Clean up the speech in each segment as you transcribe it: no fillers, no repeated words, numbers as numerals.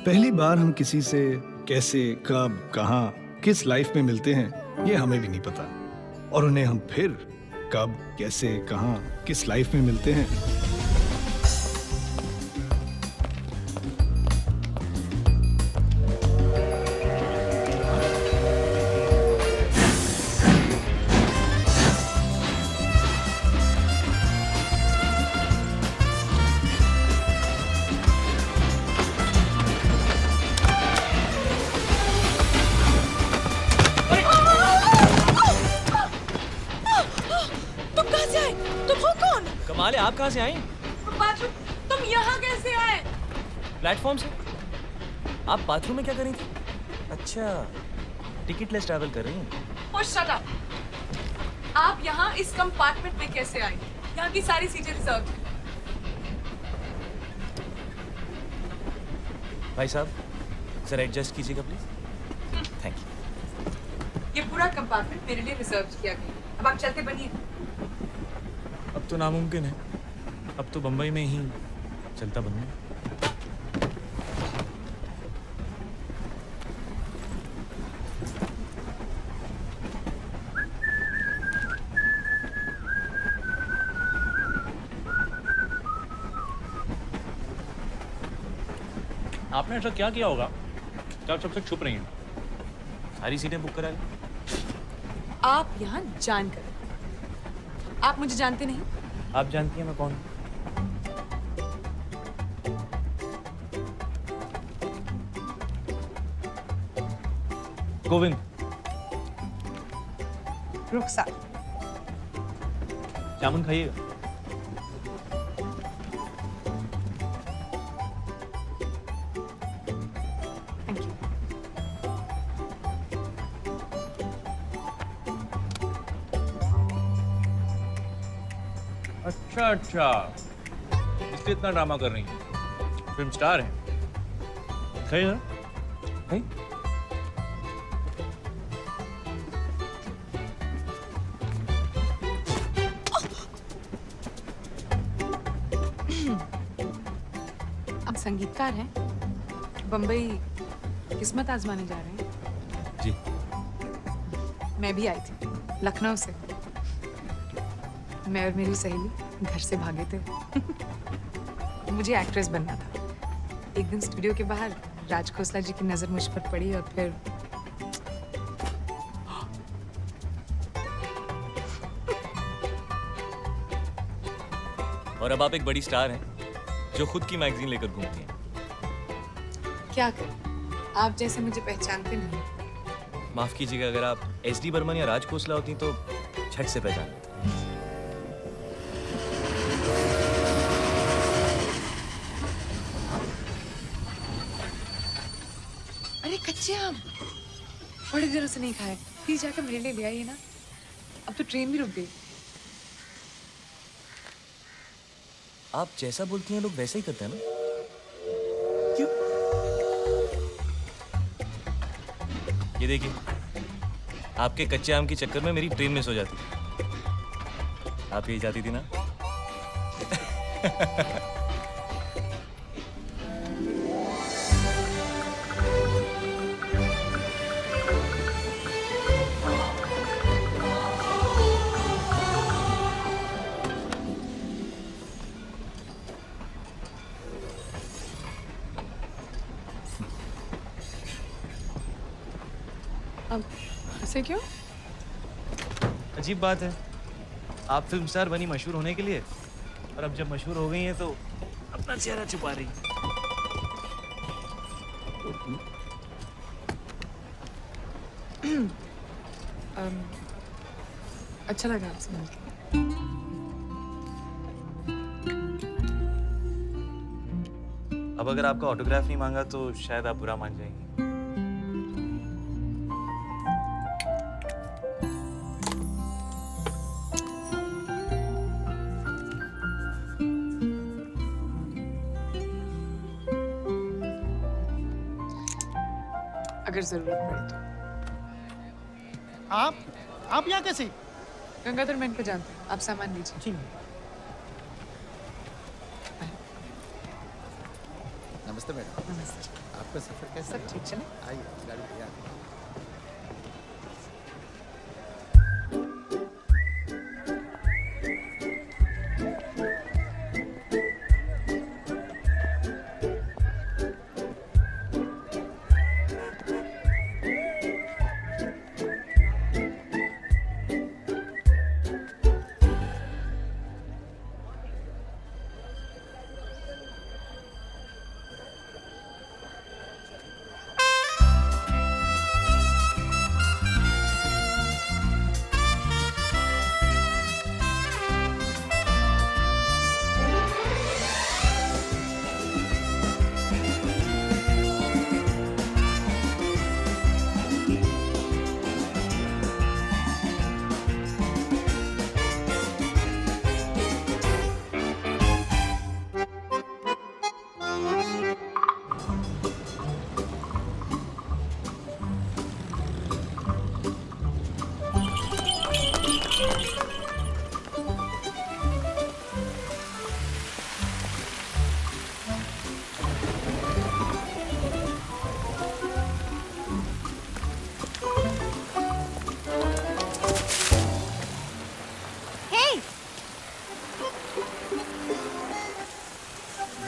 पहली बार हम किसी से कैसे, कब, कहाँ, किस लाइफ में मिलते हैं ये हमें भी नहीं पता, और उन्हें हम फिर कब, कैसे, कहाँ, किस लाइफ में मिलते हैं। तुम कहाँ से आए? तुम हो कौन? कमाल है, आप कहाँ से आई? बाथरूम। तुम यहाँ कैसे आए? प्लेटफॉर्म से। आप बाथरूम में क्या कर रही थी? अच्छा, टिकट लेस ट्रैवल कर रही हैं। Oh, shut up! आप यहाँ इस कंपार्टमेंट में कैसे आए? यहाँ की सारी सीटें रिजर्व हैं। भाई साहब, सर एडजस्ट कीजिएगा प्लीज। Thank you. ये पूरा कंपार्टमेंट मेरे लिए रिजर्व किया गया। अब आप चलते बनिए। अब तो नामुमकिन है, अब तो बम्बई में ही चलता बनूंगा। आपने ऐसा क्या किया होगा कि आप सबसे छुप रही हैं? सारी सीटें बुक करा ली। आप यहाँ जानकर। आप मुझे जानते नहीं? आप जानती हैं मैं कौन हूँ? गोविंद। रुखसार। जामुन खाइएगा। Thank you. अच्छा अच्छा, इसलिए इतना ड्रामा कर रही हैं। फिल्म स्टार हैं। सही है। भाई आप संगीतकार हैं? बम्बई किस्मत आजमाने जा रहे हैं? जी। मैं भी आई थी लखनऊ से। मैं और मेरी सहेली घर से भागे थे। मुझे एक्ट्रेस बनना था। एक दिन स्टूडियो के बाहर राज खोसला जी की नजर मुझ पर पड़ी और फिर और अब आप एक बड़ी स्टार हैं जो खुद की मैगजीन लेकर घूमती हैं। क्या करें, आप जैसे मुझे पहचानते नहीं। माफ कीजिएगा, अगर आप एसडी बर्मन या राज खोसला होती तो झट से पहचान लेते। अरे कच्चे आम बड़े दिनों से नहीं खाए। प्लीज जाकर मेरे लिए ले आइए ना। अब तो ट्रेन भी रुक गई। आप जैसा बोलती हैं लोग वैसे ही करते हैं ना? क्यों? ये देखिए, आपके कच्चे आम के चक्कर में मेरी ट्रेन मिस हो जाती। आप यही चाहती थी ना? अब ऐसे क्यों? अजीब बात है, आप फिल्म स्टार बनी मशहूर होने के लिए, और अब जब मशहूर हो गई हैं तो अपना चेहरा छुपा रही। अच्छा लगा आपसे मिलकर। अब अगर आपका ऑटोग्राफ नहीं मांगा तो शायद आप बुरा मान जाएंगी। अगर जरूरत पड़े तो। आप यहाँ कैसे? गंगाधर मैं इनको जानती हूँ। आप सामान लीजिए। जी। नमस्ते मैडम। नमस्ते। आपका सफर कैसा सब रहा? ठीक चले? आइए गाड़ी तैयार है।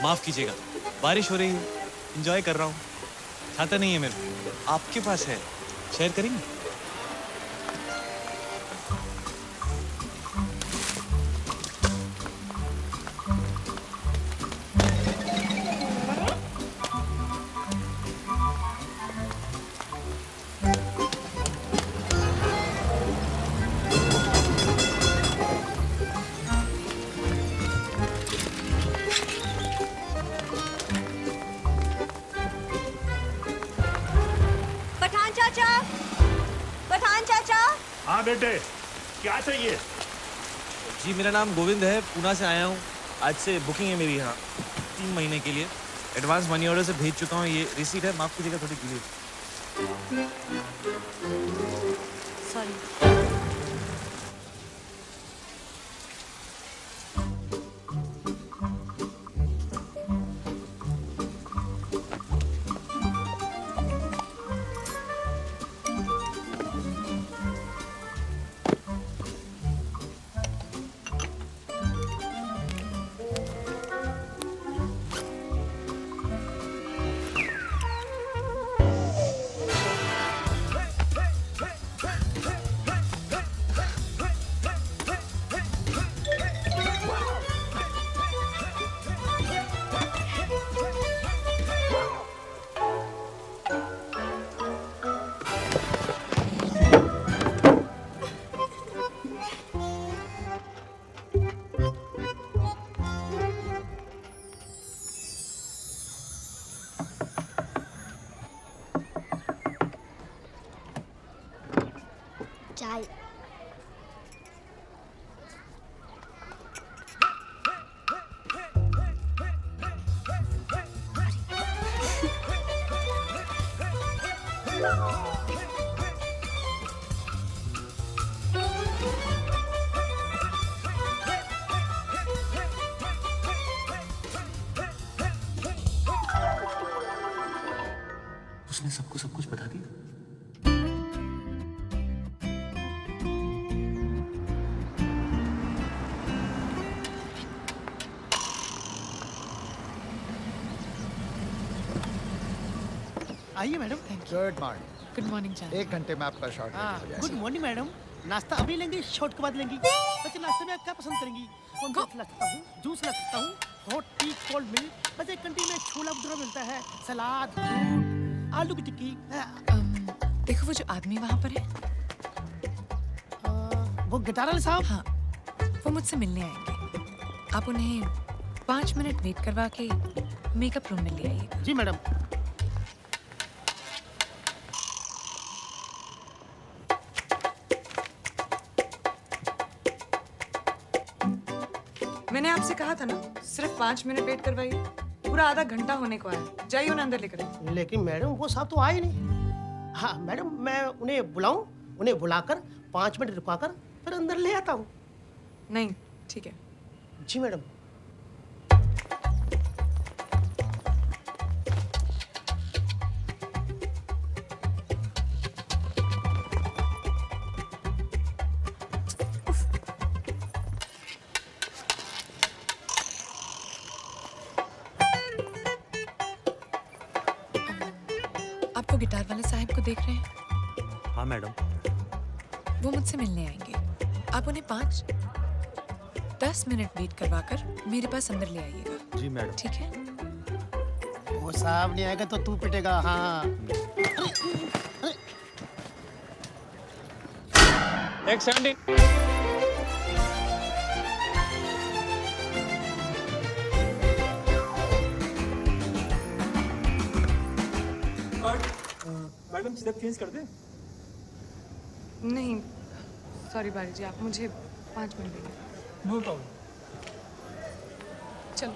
माफ कीजिएगा, बारिश हो रही है, एंजॉय कर रहा हूँ। छाता नहीं है मेरे को, आपके पास है, शेयर करेंगे? पठान चाचा। हाँ बेटे, क्या चाहिए? जी मेरा नाम गोविंद है, पूना से आया हूँ। आज से बुकिंग है मेरी यहाँ 3 महीने के लिए। एडवांस मनी ऑर्डर से भेज चुका हूँ, ये रिसीट है, माफ कीजिएगा थोड़ी डिले। सॉरी। चाय। उसने सबको सब कुछ बता दिया। आइए madam. Good morning. Good morning चाचा। 1 घंटे में आपका शॉर्ट हाँ, हो जाएगा। Good morning madam. नाश्ता अभी लेंगी, शॉर्ट के बाद लेंगी? वैसे नाश्ते में आप क्या पसंद करेंगी? कौन सा ला सकता हूँ? जूस ला सकता हूँ, हॉट टी, कोल्ड मिल्क। वैसे कैंटीन में छोला भटूरा मिलता है, सलाद, फ्रूट, आलू की टिक्की। देखो वो जो आदमी वहाँ पर है, वो गिटार वाले साहब। हाँ, वो मुझसे मिलने आएंगे। आप उन्हें 5 मिनट वेट करवा के मेकअप रूम में ले आइएगा। जी मैडम। मैंने आपसे कहा था ना, सिर्फ 5 मिनट वेट करवाइए। पूरा आधा घंटा होने को आया। जाइए उन्हें अंदर लेकर आइए। लेकिन मैडम वो साहब तो आए नहीं। हाँ मैडम, मैं उन्हें बुलाऊं? उन्हें बुलाकर 5 मिनट रुकाकर फिर अंदर ले आता हूँ। नहीं, ठीक है। जी मैडम। आप वो गिटार वाले साहब को देख रहे हैं? हाँ मैडम। वो मुझसे मिलने आएंगे। आप उन्हें 5-10 मिनट वेट करवा कर मेरे पास अंदर ले आइएगा। जी मैडम। ठीक है? वो साहब नहीं आएगा तो तू पिटेगा। हाँ एक 17। मैडम स्टेप चेंज कर दे। नहीं, सॉरी बारी जी, आप मुझे 5 मिनट देंगे। No problem. चलो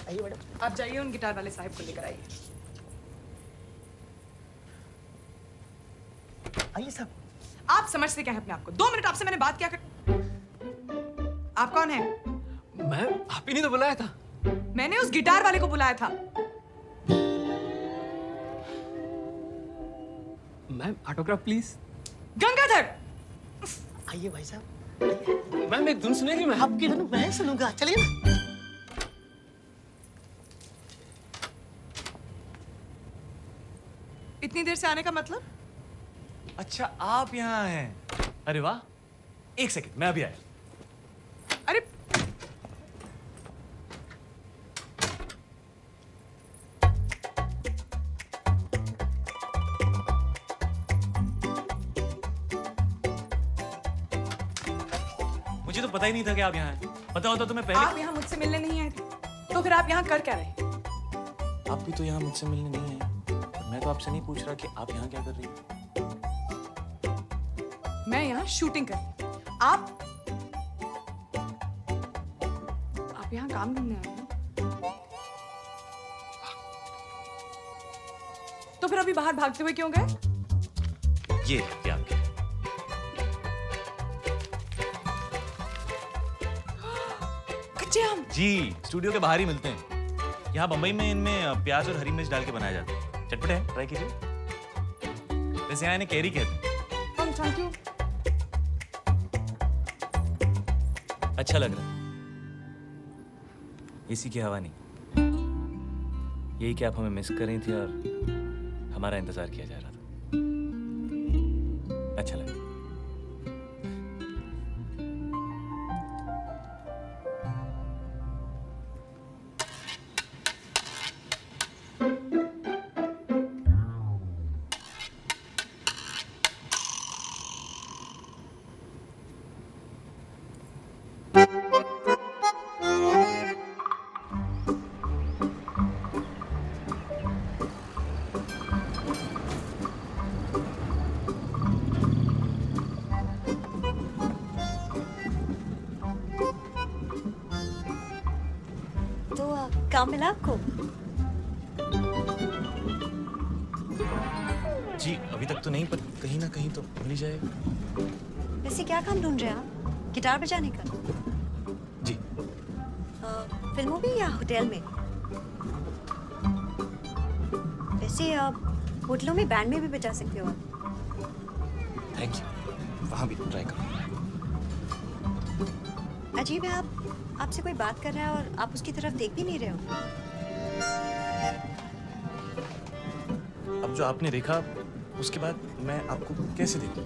आइए मैडम। आप जाइए, उन गिटार वाले साहब को लेकर आइए। आइए साहब। आप समझते क्या है अपने आप को? 2 मिनट आपसे मैंने बात क्या कर। आप कौन है? मैम आप ही ने तो बुलाया था। मैंने उस गिटार वाले को बुलाया था। Ma'am autograph please. गंगाधर! आइए भाई साहब। मैम एक धुन सुनेगी मैम? आपकी धुन मैं सुनूंगा, चलिए ना। इतनी देर से आने का मतलब? अच्छा आप यहाँ हैं। अरे वाह, एक सेकंड मैं अभी आया। अरे मुझे तो पता ही नहीं था कि आप यहाँ हैं। पता होता तो मैं पहले। आप यहाँ मुझसे मिलने नहीं आए थे, तो फिर आप यहाँ कर क्या रहे? आप भी तो यहाँ मुझसे मिलने नहीं आए। मैं तो आपसे नहीं पूछ रहा कि आप यहाँ क्या कर रही हैं। मैं यहाँ शूटिंग कर रही हूँ। आप यहाँ काम ढूंढने आए हैं? तो फिर अभी बाहर भागते हुए क्यों गए? ये क्या आपके? कच्चे आम। जी, स्टूडियो के बाहर ही मिलते हैं। यहाँ बम्बई में इनमें प्याज और हरी मिर्च डाल के बनाया जाता है। चटपटे हैं, ट्राई कीजिए। वैसे यहाँ इन्हें कैरी कहते हैं। Thank you. अच्छा लग रहा है। एसी की हवा नहीं। यही कि आप हमें मिस कर रही थी और हमारा इंतजार किया जा रहा था। अच्छा लगा। काम मिला आपको? जी अभी तक तो नहीं, पर कहीं ना कहीं तो मिल ही जाएगा। वैसे क्या काम ढूंढ रहे हैं आप? गिटार बजाने का? जी। फिल्मों में या होटल में? वैसे आप होटलों में बैंड में भी बजा सकते हो आप। Thank you. वहाँ भी ट्राई करो। अजीब है, आपसे कोई बात कर रहा है और आप उसकी तरफ देख भी नहीं रहे हो। अब जो आपने देखा उसके बाद मैं आपको कैसे देखूं?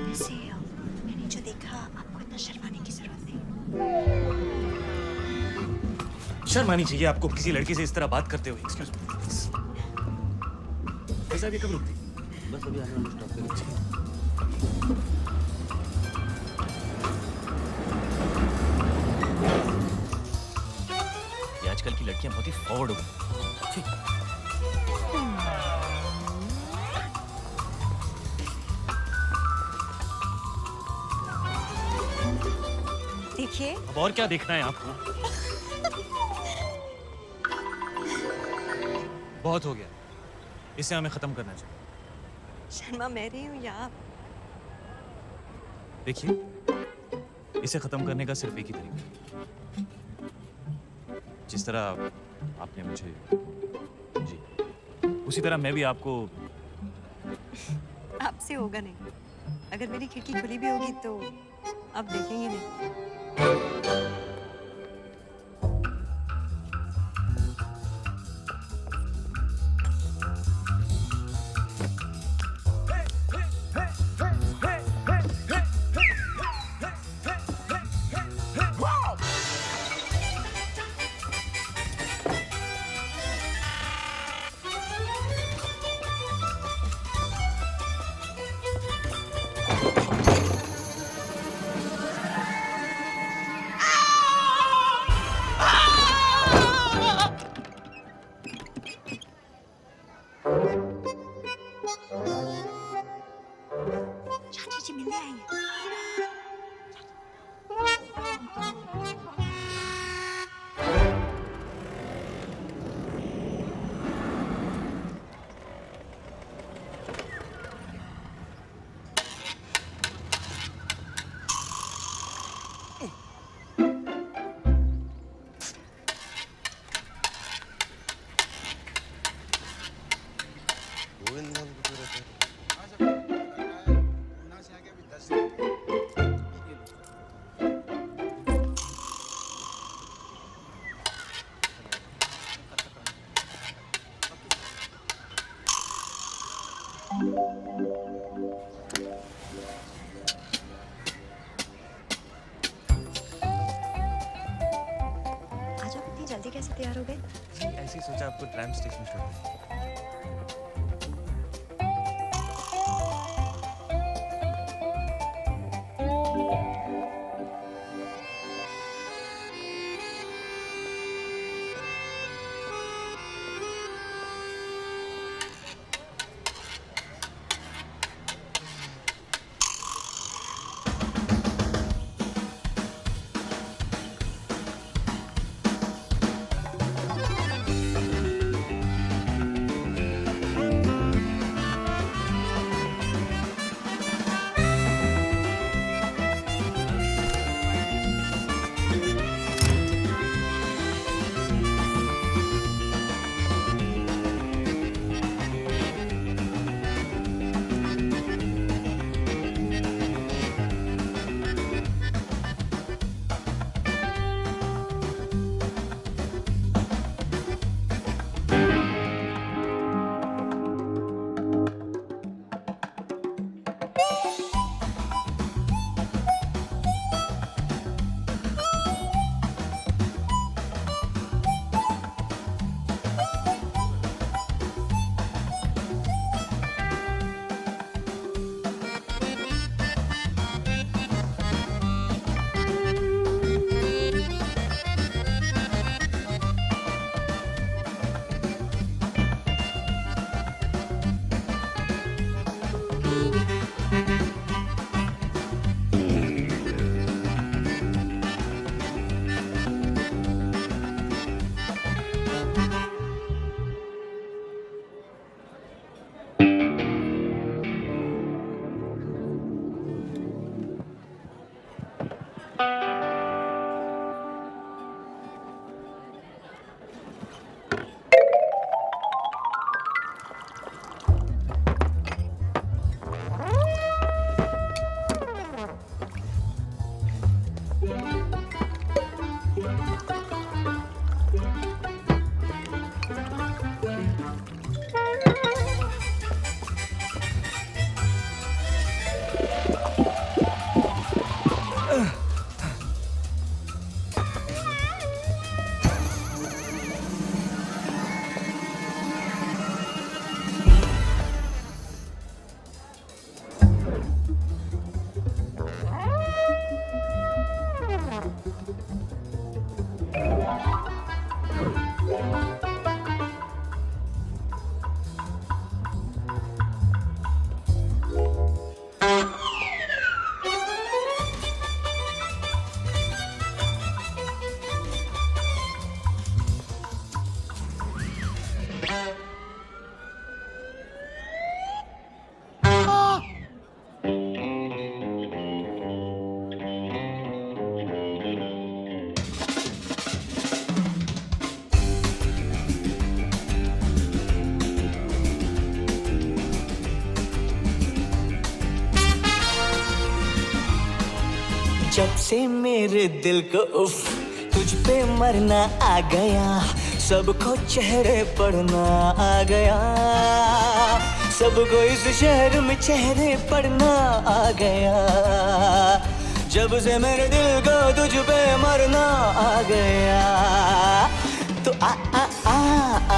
वैसे मैंने जो देखा, आपको इतना शर्माने की जरूरत नहीं। शर्म आनी चाहिए आपको किसी लड़की से इस तरह बात करते हुए। Excuse me. वैसे अभी कब रुकती? बस अभी आने वाले स्टॉप पे रुकती। आजकल की लड़कियां बहुत ही फॉरवर्ड हो गई। देखिए। अब और क्या देखना है आपको? बहुत हो गया, इसे हमें खत्म करना चाहिए। शर्मा मैं रही हूँ या आप? देखिए, इसे खत्म करने का सिर्फ एक ही तरीका है। जिस तरह आपने मुझे, जी उसी तरह मैं भी आपको। आपसे होगा नहीं। अगर मेरी खिड़की खुली भी होगी तो आप देखेंगे नहीं। चाची जी मिलने आई हैं। आज आप इतनी जल्दी कैसे तैयार हो गए? जी ऐसे ही सोचा आपको ट्रैम स्टेशन छोड़ दें। जब से मेरे दिल को उफ तुझ पे मरना आ गया, सबको चेहरे पढ़ना आ गया, सबको इस शहर में चेहरे पढ़ना आ गया। जब से मेरे दिल को तुझ पे मरना आ गया, तो आ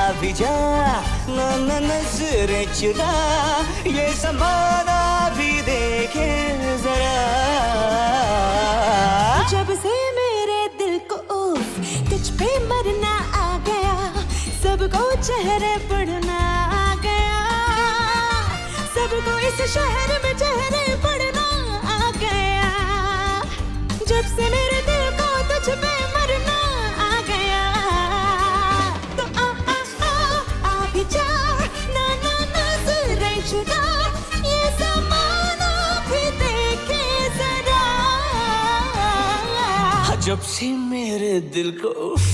आ भी जा, ना ना नजरें चुरा, ये ज़माना भी देखे जरा। जब से मेरे दिल को उफ, तुझ पे मरना आ गया, सबको चेहरे पढ़ना आ गया, सबको इस शहर में चेहरे पढ़ना आ गया। जब से मेरे दिल को तुझ पे मरना आ गया, तो आ भी जा, ना ना नजरें चुरा, ये ज़माना भी देखे जरा। जब से मेरे दिल को उफ,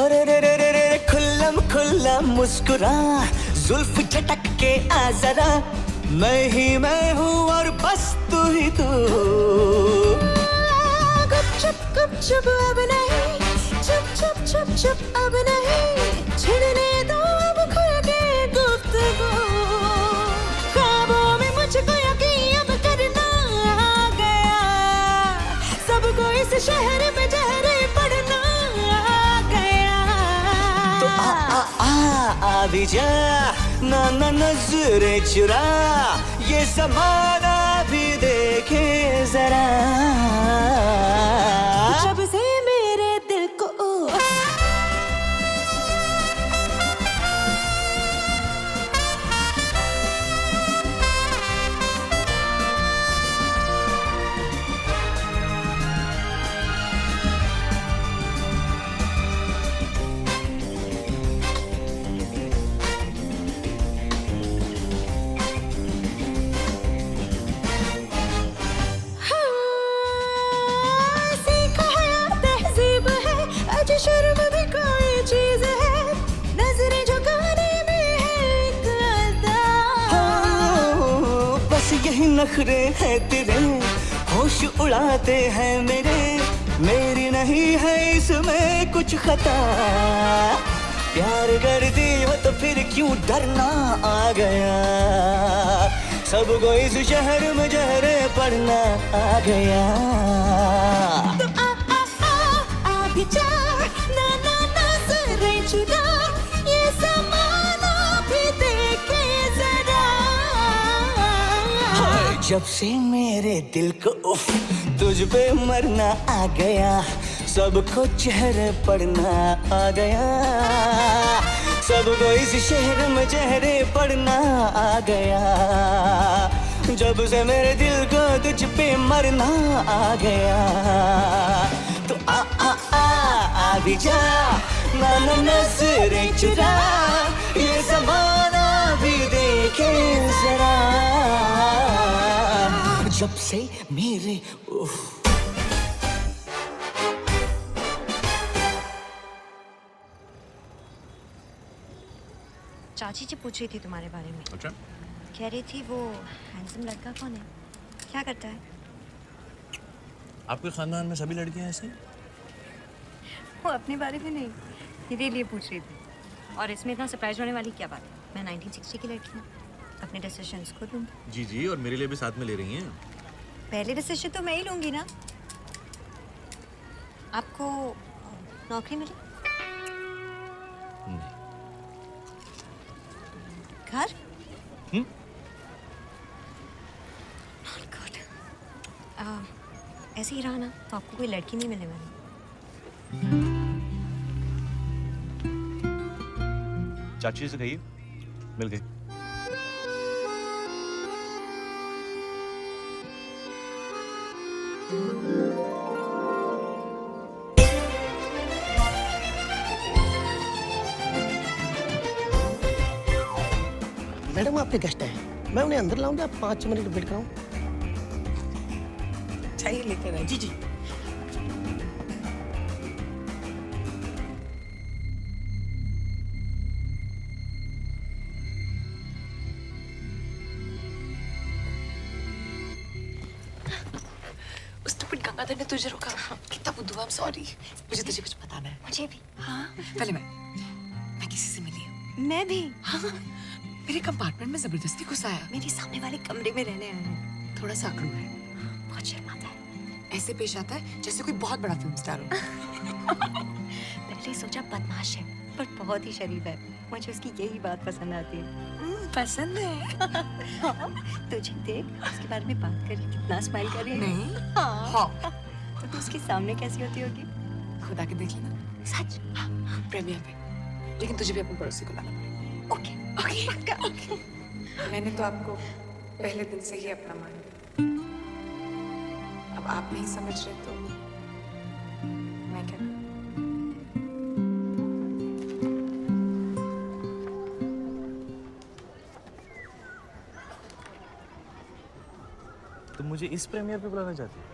अरे रे रे रे रे खुल्लम खुल्ला मुस्कुरा, जुल्फ झटक के आ जरा, मैं हूँ और बस तू ही तू। गुपचुप अब नहीं, चुप अब नहीं, छिड़ने दो अब खुल के गुफ्तगू। ख्वाबों में मुझको यकीन अब करना आ गया, सबको इस शहर में जहरे पढ़ना आ गया। तो आ भी जा, ना ना नजरें चुरा, ये ज़माना भी देखे जरा। जब से मेरे दिल को शर्म भी कोई चीज है, नजरें झुकाने में है एक अदा। बस यही नखरे हैं तेरे, होश उड़ाते हैं मेरे, मेरी नहीं है इसमें कुछ खता। प्यार कर दी हो तो फिर क्यों डरना आ गया, सबको इस शहर में जहरे पढ़ना आ गया। तो आ भी जा, ना ना नजरें चुरा, ये ज़माना भी देखे जरा। जब से मेरे दिल को उफ, तुझ पे मरना आ गया, सबको चेहरे पढ़ना आ गया, सबको इस शहर में चेहरे पढ़ना आ गया। जब से मेरे दिल को तुझ पे मरना आ गया, तो आ भी जा, ना ना नजरें चुरा, ये ज़माना भी देखे जरा। जब से मेरे उफ, चाची जी पूछ रही थी तुम्हारे बारे में। अच्छा, कह रही थी वो हैंडसम लड़का कौन है, क्या करता है? आपके खानदान में सभी लड़कियां ऐसी हैं? वो अपने बारे में नहीं, मेरे लिए पूछ रही थी। और इसमें इतना सरप्राइज होने वाली क्या बात है, मैं 1960 की लड़की हूँ, अपने डिसीजंस खुद लूँगी। जी जी, और मेरे लिए भी साथ में ले रही हैं? पहले डिसीजन तो मैं ही लूँगी ना। आपको नौकरी मिली? नहीं। घर? Not good. ऐसे ही रहा ना तो आपको कोई लड़की नहीं मिले वाली। चाची से कहिए मिल गई। मैडम आपके गेस्ट हैं, मैं उन्हें अंदर लाऊंगा, 5 मिनट वेट कराऊं? चाहिए लेकर आए। जी जी। मदर ने तुझे रोका। कितना बुद्धू, I'm sorry। मुझे तुझे कुछ बताना है। मुझे भी। हाँ, पहले मैं किसी से मिली हूँ। मैं भी। हाँ, मेरे कंपार्टमेंट में जबरदस्ती घुस आया। मेरे सामने वाले कमरे में रहने आया है। थोड़ा सा आक्रामक है, बहुत शर्माता है। ऐसे पेश आता है जैसे कोई बहुत बड़ा फिल्म स्टार हो। पहले सोचा बदमाश है, पर बहुत ही शरीफ है। मुझे उसकी यही बात पसंद आती है। पसंद है। तुझे देख, उसके बारे में बात करी, कितना स्माइल कर रही है। नहीं। हाँ। तो तू उसके सामने कैसी होती होगी? खुदा के देख लेना। सच? प्रेमियर पे। लेकिन तुझे भी अपने पड़ोसी को लाना पड़ेगा। ओके। ओके। पक्का। ओके। मैंने तो आपको पहले दिन से ही अपना मान लिया। अब आप नहीं समझ रहे तो मैं क्या करूं? तुम मुझे इस प्रीमियर पे बुलाना चाहती हो?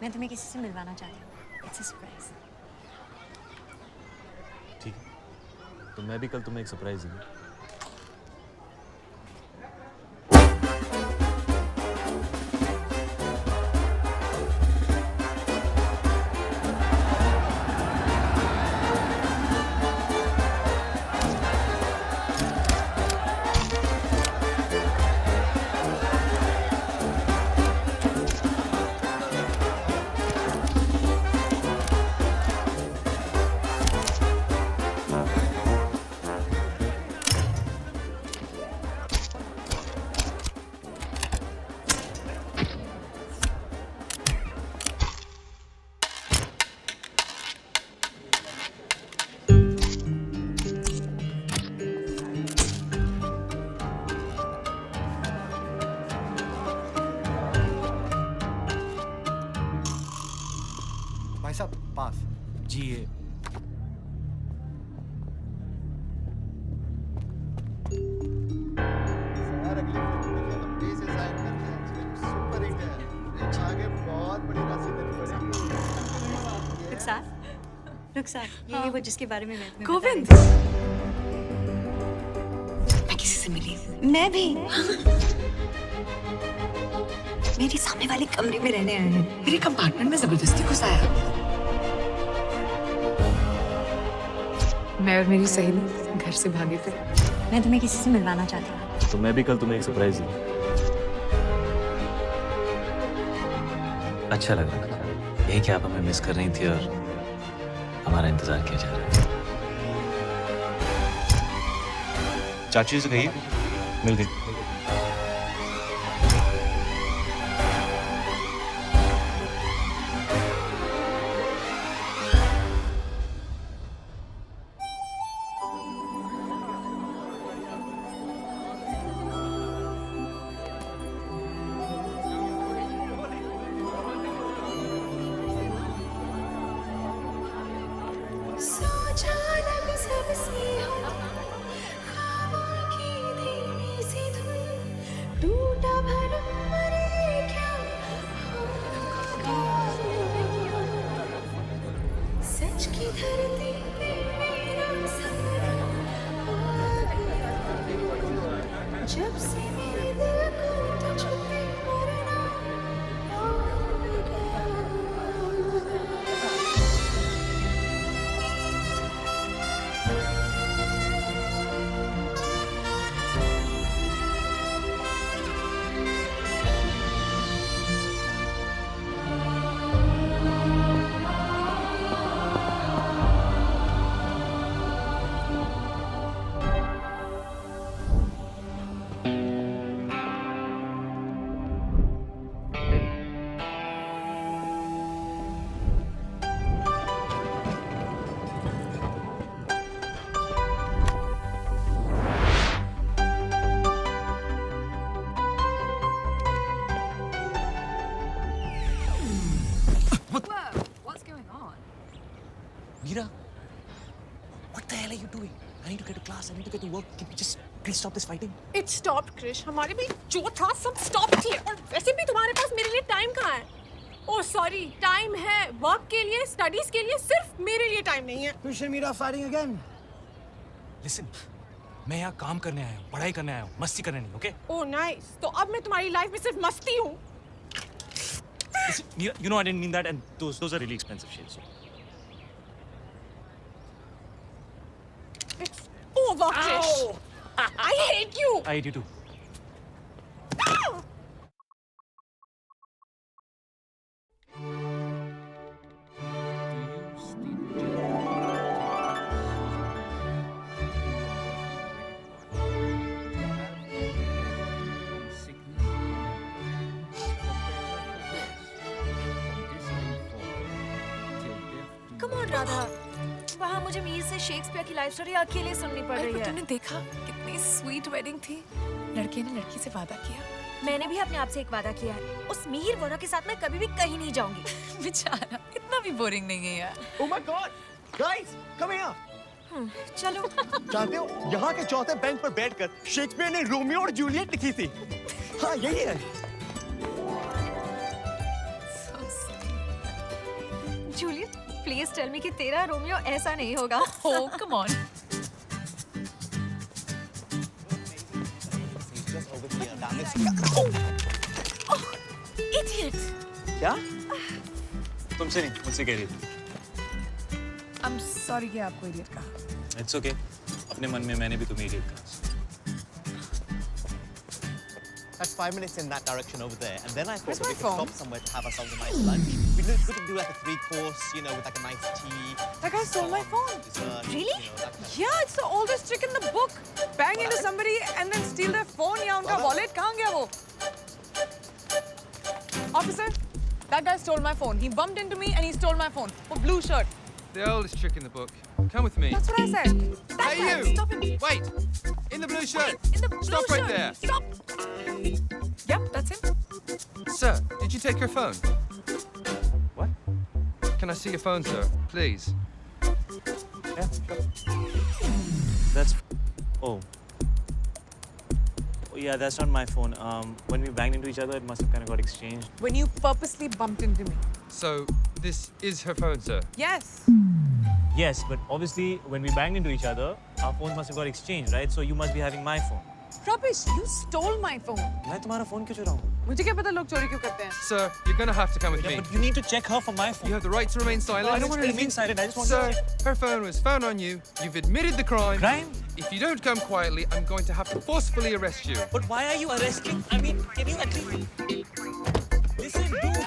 मैं तुम्हें किसी से मिलवाना चाहती हूँ। It's a surprise. ठीक है, तो मैं भी कल तुम्हें एक सरप्राइज दूंगा। भाई साहब पास। जी ये सर अगली फिल्म मुझे लंबे से साइन करते हैं। फिल्म सुपर हिट है। आगे बहुत बड़ी राशि देनी पड़ेगी। रुखसार, ये वो जिसके बारे में मैं तुम्हें बता गोविंद। रही थी। मैं किसी से मिली हूँ। मैं भी। मेरे सामने वाले कमरे में रहने आए हैं। मेरे कंपार्टमेंट में जबरदस्ती घुस आया। मैं और मेरी सहेली घर से भागे थे। मैं तुम्हें किसी से मिलवाना चाहती हूँ। तो मैं भी कल तुम्हें एक सरप्राइज दूंगा। अच्छा लग रहा है यही कि आप हमें मिस कर रही थी और हमारा इंतजार किया जा रहा है। चाची से कहिए मिल गई। सच की धरती पे मेरा सपना आ गया। जब से मेरे दिल को तुझ पे मरना आ गया। What's going on? Meera, what the hell are you doing? I need to get to class. I need to get to work. Can we just please stop this fighting? It stopped, Krish. हमारे भी जो था सब stop किए और वैसे भी तुम्हारे पास मेरे लिए टाइम कहाँ है? ओह सॉरी, टाइम है वर्क के लिए, स्टडीज के लिए, सिर्फ मेरे लिए टाइम नहीं है। Krish and Meera fighting again. Listen, मैं यहाँ काम करने आया हूँ, पढ़ाई करने आया हूँ, मस्ती करने नहीं, ओके? Oh nice. तो अब मैं तुम्हारी लाइफ में सिर्फ मस्ती हूँ। Listen, Mira, you know I didn't mean that, and those are really expensive shades. So. It's over, Krish. I hate you. I hate you too. Come on Radha, वहाँ मुझे मीर से शेक्सपियर की लाइफ स्टोरी अकेले सुननी पड़ रही है। तूने देखा कितनी स्वीट वेडिंग थी। लड़के ने लड़की से वादा किया। मैंने भी अपने आप से एक वादा किया है, उस मीर वोरा के साथ मैं कभी भी कहीं नहीं जाऊंगी। बेचारा इतना भी बोरिंग नहीं है यार। Oh my God, guys, come here. चलो। जानते हो यहाँ के चौथे बैंक पर बैठकर शेक्सपियर ने रोमियो और जूलियट लिखी थी। हाँ यही है। जूलियट, प्लीज टेल मी कि तेरा रोमियो ऐसा नहीं होगा। Oh, come on. Idiot. क्या? तुमसे नहीं, मुझसे कह रही थी। I'm sorry कि आपको इडियट कहा। It's okay. अपने मन में मैंने भी तुम्हें idiot कहा। That's 5 minutes in that direction over there, and then I thought Where's that we my could phone? stop somewhere to have ourselves a nice lunch. We could do like a 3-course, you know, with like a nice tea. That guy stole my phone. Dessert, Really? You know, that kind of Yeah, it's the oldest trick in the book. Bang into somebody and then steal their phone या उनका wallet कहाँ गया वो? Officer, that guy stole my phone. He bumped into me and he stole my phone. A blue shirt. The oldest trick in the book. Come with me. That's what I said. That Hey, guy, you! stop him. Wait! In the blue shirt! In the blue Stop right shirt. there! Stop. Yep, that's him. Sir, did you take your phone? What? Can I see your phone, sir? Please. Yeah, sure. That's. Oh. Oh yeah, that's not my phone. When we banged into each other, it must have kind of got exchanged. When you purposely bumped into me. So, this is her phone, sir? Yes. Yes, but obviously when we banged into each other, our phones must have got exchanged, right? So you must be having my phone. Rubbish, you stole my phone. मैं तुम्हारा phone क्यों चुराऊँ? मुझे क्या पता लोग चोरी क्यों करते हैं? Sir, you're gonna have to come with Yeah, me. but you need to check her for my phone. You have the right to remain silent. I don't want to remain silent. I just want Sir, to check. her phone was found on you. You've admitted the crime. Crime? If you don't come quietly, I'm going to have to forcefully arrest you. But why are you arresting? I mean, can you actually listen, dude?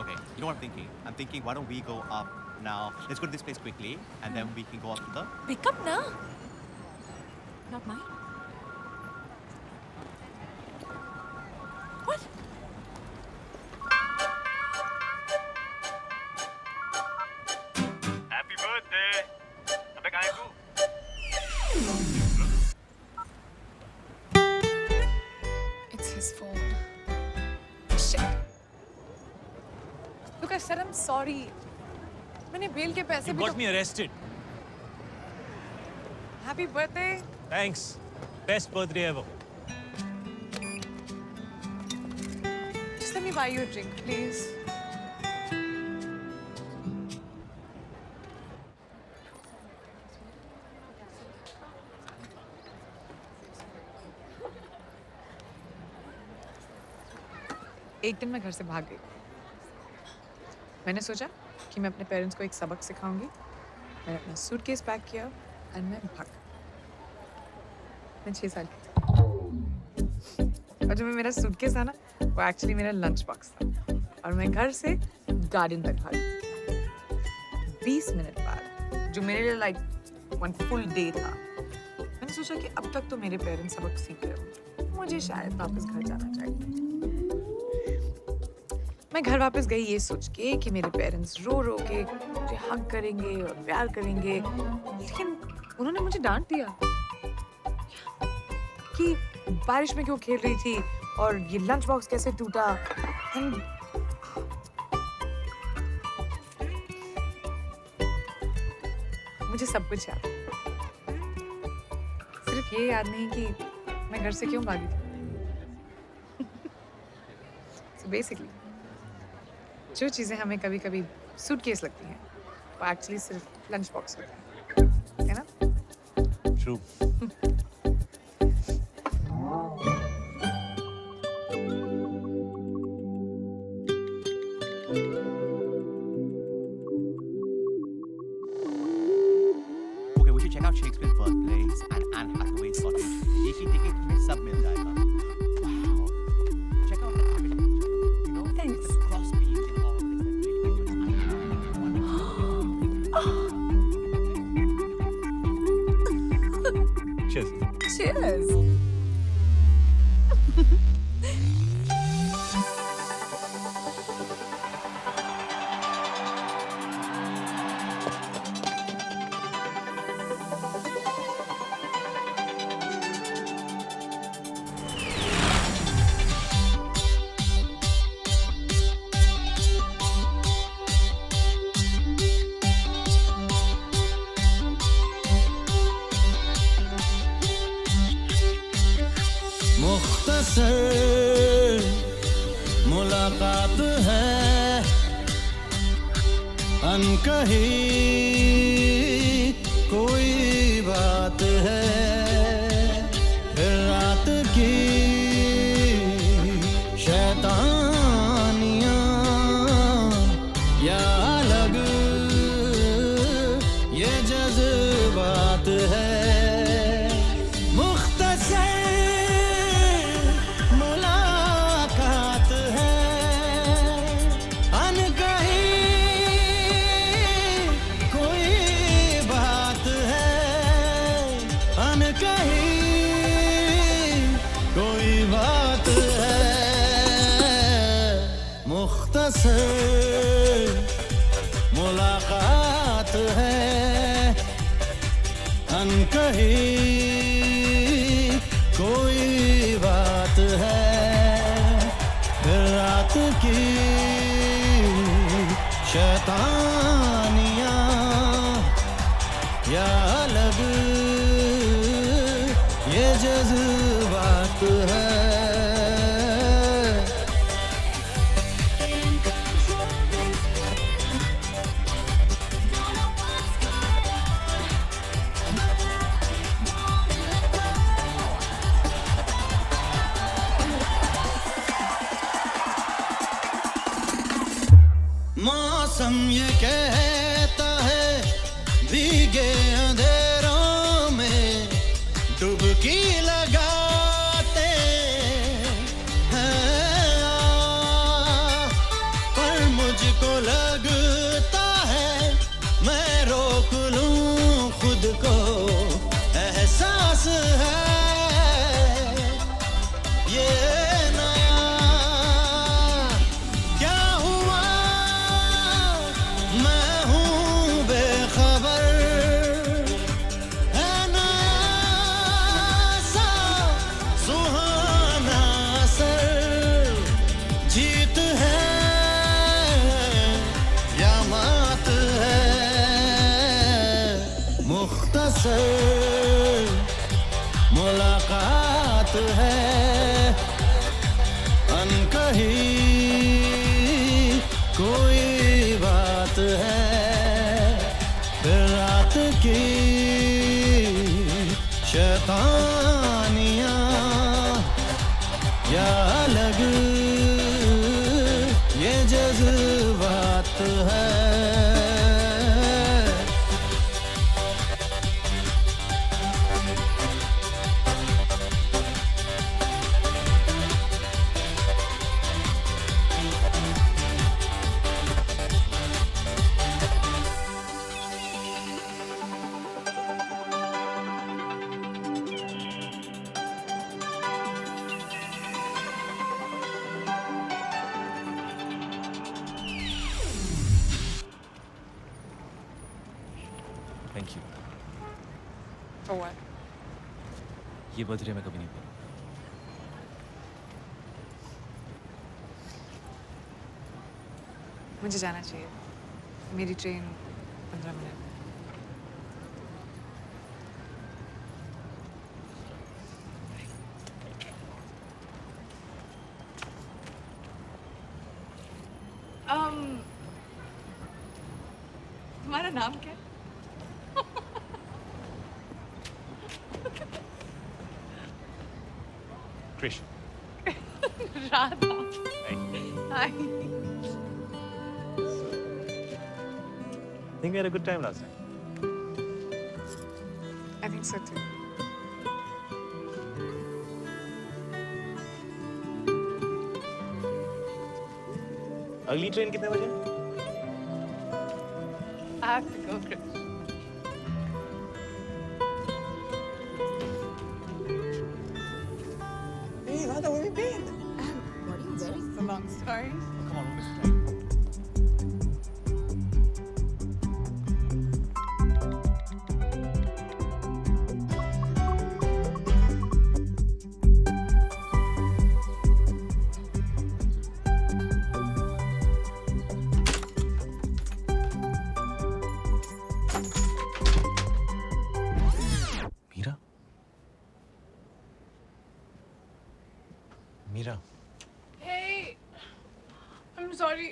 Okay, you know what I'm thinking? I'm thinking, why don't we go up now? Let's go to this place quickly, and then we can go up to the. Pick up ना. Not mine. What? Happy birthday. अबे कहाँ है तू? It's his phone. Shit. Look, I said I'm sorry. मैंने bell के पैसे You भी got me arrested. Happy birthday. Thanks. Best birthday ever. Just let me buy you a drink, please. एक दिन मैं घर से भाग गई। मैंने सोचा कि मैं अपने पेरेंट्स को एक सबक सिखाऊंगी। मैंने अपना सूटकेस पैक किया और मैं भाग। मैं 6 साल की थी। और जो मेरा सूटकेस था ना, वो एक्चुअली मेरा लंच बॉक्स था। और मैं घर से गार्डन तक भागी। 20 मिनट बाद, जो मेरे लिए लाइक 1 फुल डे था, मैंने सोचा कि अब तक तो मेरे पेरेंट्स सबक सीख गए होंगे, मुझे शायद वापस घर जाना चाहिए। मैं घर वापस गई ये सोच के कि मेरे पेरेंट्स रो रो के मुझे हग करेंगे और प्यार करेंगे, लेकिन उन्होंने मुझे डांट दिया कि बारिश में क्यों खेल रही थी और ये लंच बॉक्स कैसे टूटा। मुझे सब कुछ याद, सिर्फ ये याद नहीं कि मैं घर से क्यों भागी थी। So basically, जो चीज़ें हमें कभी-कभी सूटकेस लगती हैं, वो एक्चुअली सिर्फ लंच बॉक्स होता है ना? True. Out Shakespeare birthplace and Anne Hathaway's cottage. एक ही टिकट में सब मिल जाएगा। Wow, check out the architecture, you know, Thanks. Cross beams and all this really Cheers. Cheers. मुख्तसर मुलाकात है, अनकही कोई बात है, फिर रात की शैतानियाँ या अलग ये जज्बात है। मुलाकात है, अनकही कोई बात है, फिर रात की शैतानियाँ या अलग ये जज्बात है। मौसम ये कहता है भीगे अंधेरों में डुबकी लगाते हैं, पर मुझको लगता है मैं रोक लूं खुद को, एहसास है ये मुलाकात है, अनकही कोई बात है, फिर रात की शैतानियाँ या अलग ये जज्बात है। Thank you. For what? ये बर्थडे मैं कभी नहीं भूलूंगा। मुझे जाना चाहिए, मेरी ट्रेन 15 मिनट। तुम्हारा नाम क्या है? Krish. Radha. Hi. Think we had a good time last night. अगली ट्रेन कितने बजे? I have to go, Chris. Hey, Radha, where have you been? What are you wearing? It's a long story. Come on, we'll Mira? Mira? Hey, I'm sorry.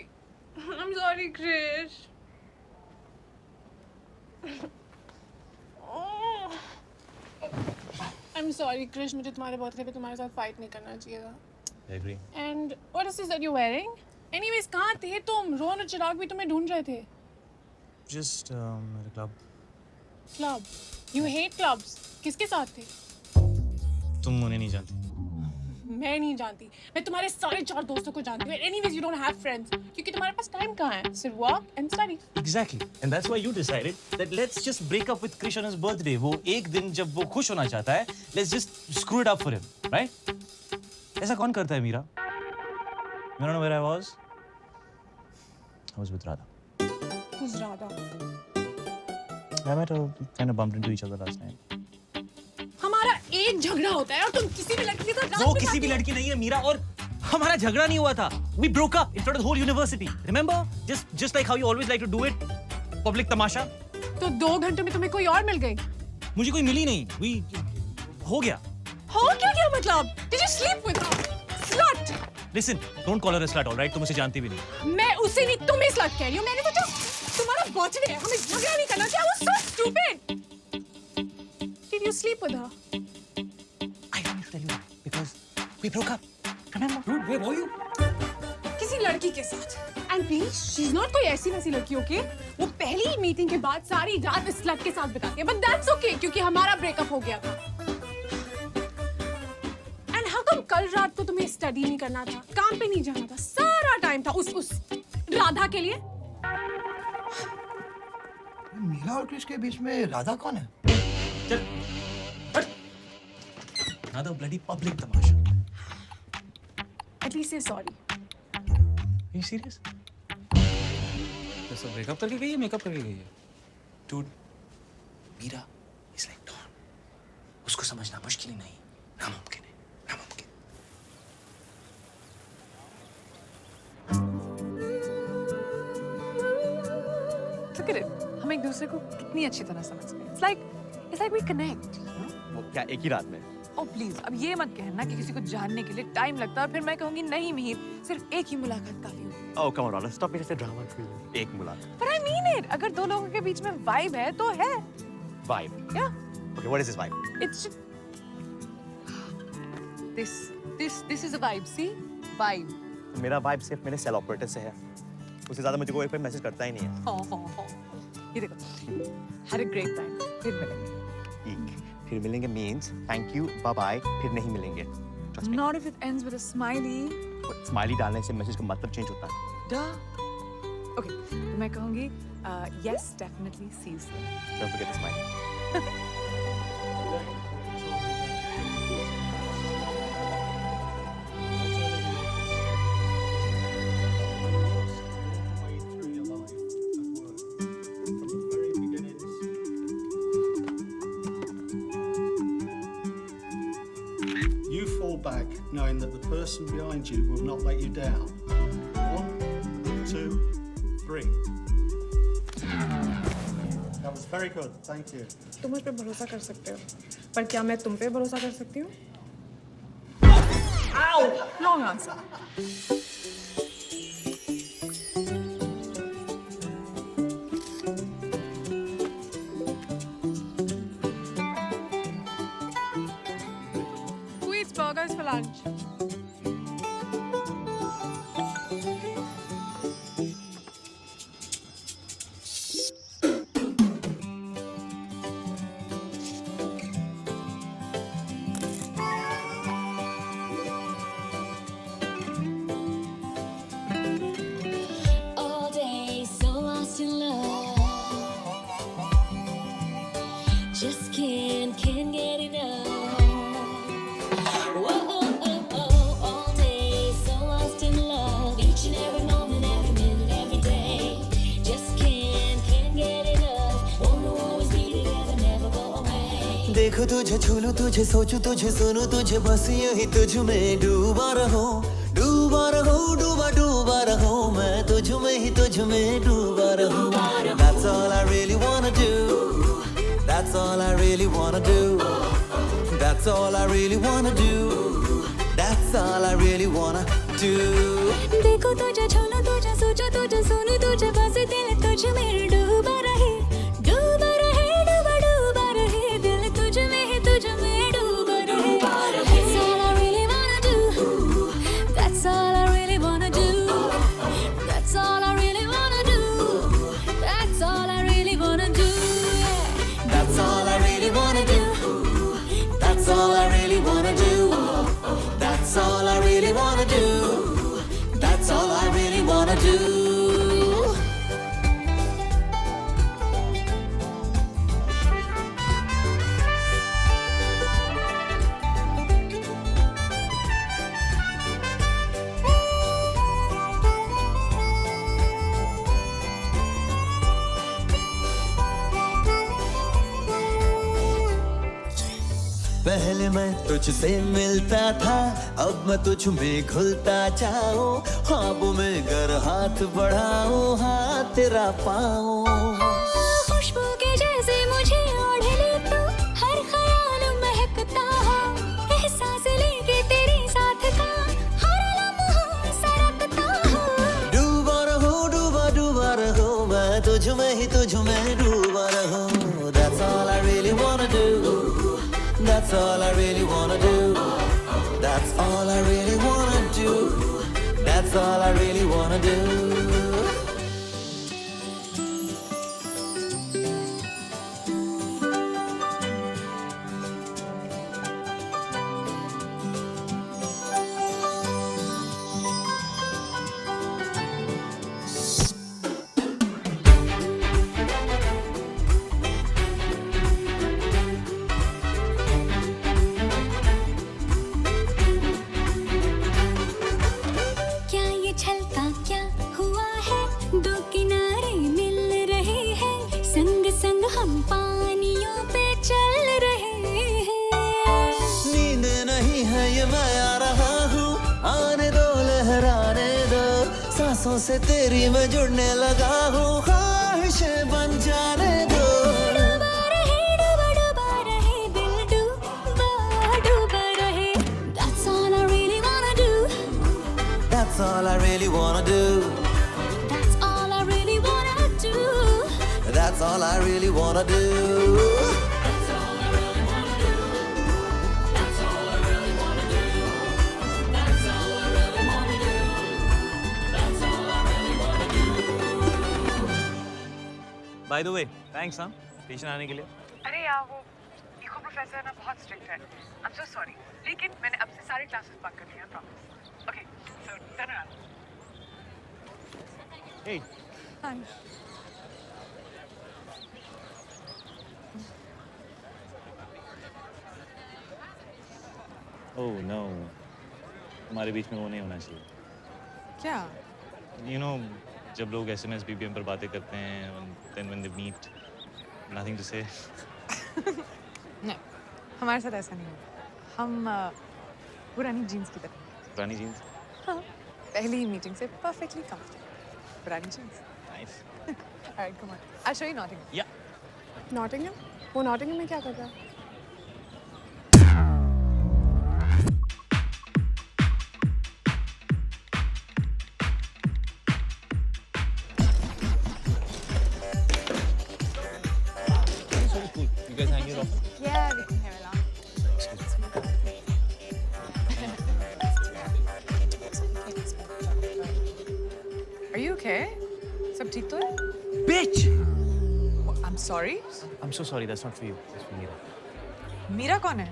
I'm sorry, Krish. Oh. I'm sorry, Krish. मुझे तुम्हारे birthday पे तुम्हारे साथ fight नहीं करना चाहिए था. I agree. And what is this that you're wearing? Anyways, कहाँ थे तुम? रोहन और चिराग भी तुम्हें ढूंढ रहे थे. Just at a club. Club. You hate clubs. किसके साथ थे? तुम उन्हें नहीं जानती. मैं नहीं जानती. मैं तुम्हारे सारे 4 दोस्तों को जानती हूँ. Anyways, you don't have friends. क्योंकि तुम्हारे पास टाइम कहाँ है? सिर्फ work and study. Exactly. And that's why you decided that let's just break up with Krish on his birthday. वो एक दिन जब वो खुश होना चाहता है, let's just screw it up for him, right? ऐसा कौन करता है Meera? You don't know where I was? I was with Radha. Who's Radha? I met her, kind of bumped into each other last night. हमारा एक झगड़ा होता है और तुम किसी भी लड़की के साथ वो किसी भी लड़की नहीं है मीरा और हमारा झगड़ा नहीं हुआ था. We broke up in front of the whole university. Remember? Just like how you always like to do it. Public तमाशा. तो 2 घंटों में तुम्हें कोई और मिल गई. मुझे कोई मिली नहीं. हो गया. हो क्या मतलब? Did you sleep with her? Slut. Listen, don't call her a slut, all right? तुम उसे जानती भी नहीं. मैं उसे नहीं तुम्हें slut कह रही हूँ. मैंने सोचा तुम्हारा बर्थडे है. हमें झगड़ा नहीं करना चाहिए. I was so stupid. Did you sleep with her? I don't need to tell you that because we broke up. Remember? Dude, where were you? किसी लड़की के साथ. And please, she's not कोई ऐसी वैसी लड़की, okay? वो पहली मीटिंग के बाद सारी रात इस लड़के के साथ बिताती है. But that's okay क्योंकि हमारा ब्रेकअप हो गया था. And how come कल रात को तुम्हें स्टडी नहीं करना था? काम पे नहीं जाना था? सारा टाइम था उस राधा के लिए. मीरा और कृष के बीच में राधा कौन है? चल. Another bloody public Tamasha. At least say sorry. Are you serious? तो सब ब्रेकअप करके गई है, मेकअप करके गई है? Dude, Meera is like Dawn. उसको समझना मुश्किल ही नहीं. नामुमकिन है. नामुमकिन. Look at it. हम एक दूसरे को कितनी अच्छी तरह समझ गए. It's like we connect. वो क्या एक ही रात में? Oh please, अब ये मत कहना कि किसी को जानने के लिए टाइम लगता है और फिर मैं कहूँगी नहीं मिहिर, सिर्फ एक ही मुलाकात काफी होगी. Oh come on, stop making the drama queen. एक मुलाकात. But I mean it. अगर 2 लोगों के बीच में vibe है तो है. Vibe. Yeah. Okay, what is this vibe? It's just... This is a vibe. See? Vibe. मेरा vibe सिर्फ मेरे सेल ऑपरेटर से है. उससे ज़्यादा मुझे कोई मैसेज करता ही नहीं है. Oh. ये देखो. Had a great time. फिर मिलेंगे. फिर मिलेंगे means thank you, bye bye. फिर नहीं मिलेंगे. Trust me. Not if it ends with a smiley. Smiley डालने से मैसेज का मतलब चेंज होता है. Duh. Okay. तो मैं कहूँगी yes, definitely see you soon. Don't forget the smile. You fall back knowing that the person behind you will not let you down. 1, 2, 3. That was very good. Thank you. तुम मुझ पे भरोसा कर सकते हो, पर क्या मैं तुम पे भरोसा कर सकती हूँ? Ow! Wrong answer. Who eats burgers for lunch? just can't get enough. Whoa, oh, oh, oh, all day, so lost in love. Each and every moment, every minute, every day. Just can't get enough. Wanna always be together, never go away. देखो तुझे छू लूं, तुझे सोचूं, तुझे सुनूं, तुझे बस यही तुझ में डूबा रहो, डूबा रहो, डूबा डूबा रहो, मैं तुझ में ही तुझ में डूबा रहूं. That's all I really wanna do. That's all I really wanna do. That's all I really wanna do. That's all I really wanna do. देखो तुझे छोलो, तुझे सोचो, तुझे सुनो, तुझे बस दिल तुझ में डूबा रहे, डूबा रहे, डूबा डूबा रहे, दिल तुझ में ही तुझ में डूबा रहे. That's all I really wanna do. That's all I really wanna do. That's all I really wanna do. That's all I really wanna do. That's all I really wanna do. That's all I really wanna do. That's all I really wanna do. That's all I really wanna do. पहले मैं तुझसे मिलता था, अब मैं तुझ में घुलता जाऊं, ख्वाबों में गर हाथ बढ़ाऊं, हाथ तेरा पाऊं. खुशबू के जैसे मुझे ओढ़ ले तू, हर ख्याल महकता हो, एहसास लेके तेरे साथ का हर लम्हा सरकता हो. डूबा रहो, डूबा डूबा रहो, मैं तुझ में ही तुझ में डूबा रहूं. That's all I really wanna do. That's all I really wanna do. That's all I really wanna do. That's all I really wanna do. क्या ये छलका क्या हुआ है, दो किनारे मिल रहे हैं, संग संग हम पानियों पे चल रहे हैं. नींद नहीं है ये मैं आ रहा हूँ, आने दो लहराने दो, सांसों से तेरी मैं जुड़ने लगा हूँ, ख्वाहिशें बन जाने दो. डूबा रहे, डूबा डूबा रहे, दिल डूबा डूबा रहे. That's all I really wanna do. That's all I really wanna do. That's all I really wanna do. That's all I really wanna do. By the way, thanks हाँ स्टेशन आने के लिए. अरे यार वो इको प्रोफेसर ना बहुत strict है. I'm so sorry. लेकिन मैंने अब से सारे क्लासेस बंक कर लिया, promise. Okay, so turn around. Hey. Hi. Oh no. हमारे बीच में वो नहीं होना चाहिए. क्या? You know, जब लोग SMS BBM पर बातें करते हैं, and then when they meet, nothing to say. नहीं, हमारे साथ ऐसा नहीं होगा. हम पुरानी जीन्स की तरह. पुरानी जीन्स. हाँ, पहली ही मीटिंग से परफेक्टली कंफर्टेबल. पुरानी jeans. Nice. Alright, come on. I'll show you Nottingham. Yeah. Nottingham? वो नॉटिंघम में क्या कर रहा है? You guys hang it off. Yeah, we can hear it out. Are you okay? सब ठीक तो है? Bitch! I'm sorry. I'm so sorry. That's not for you. That's for Meera. Meera कौन है?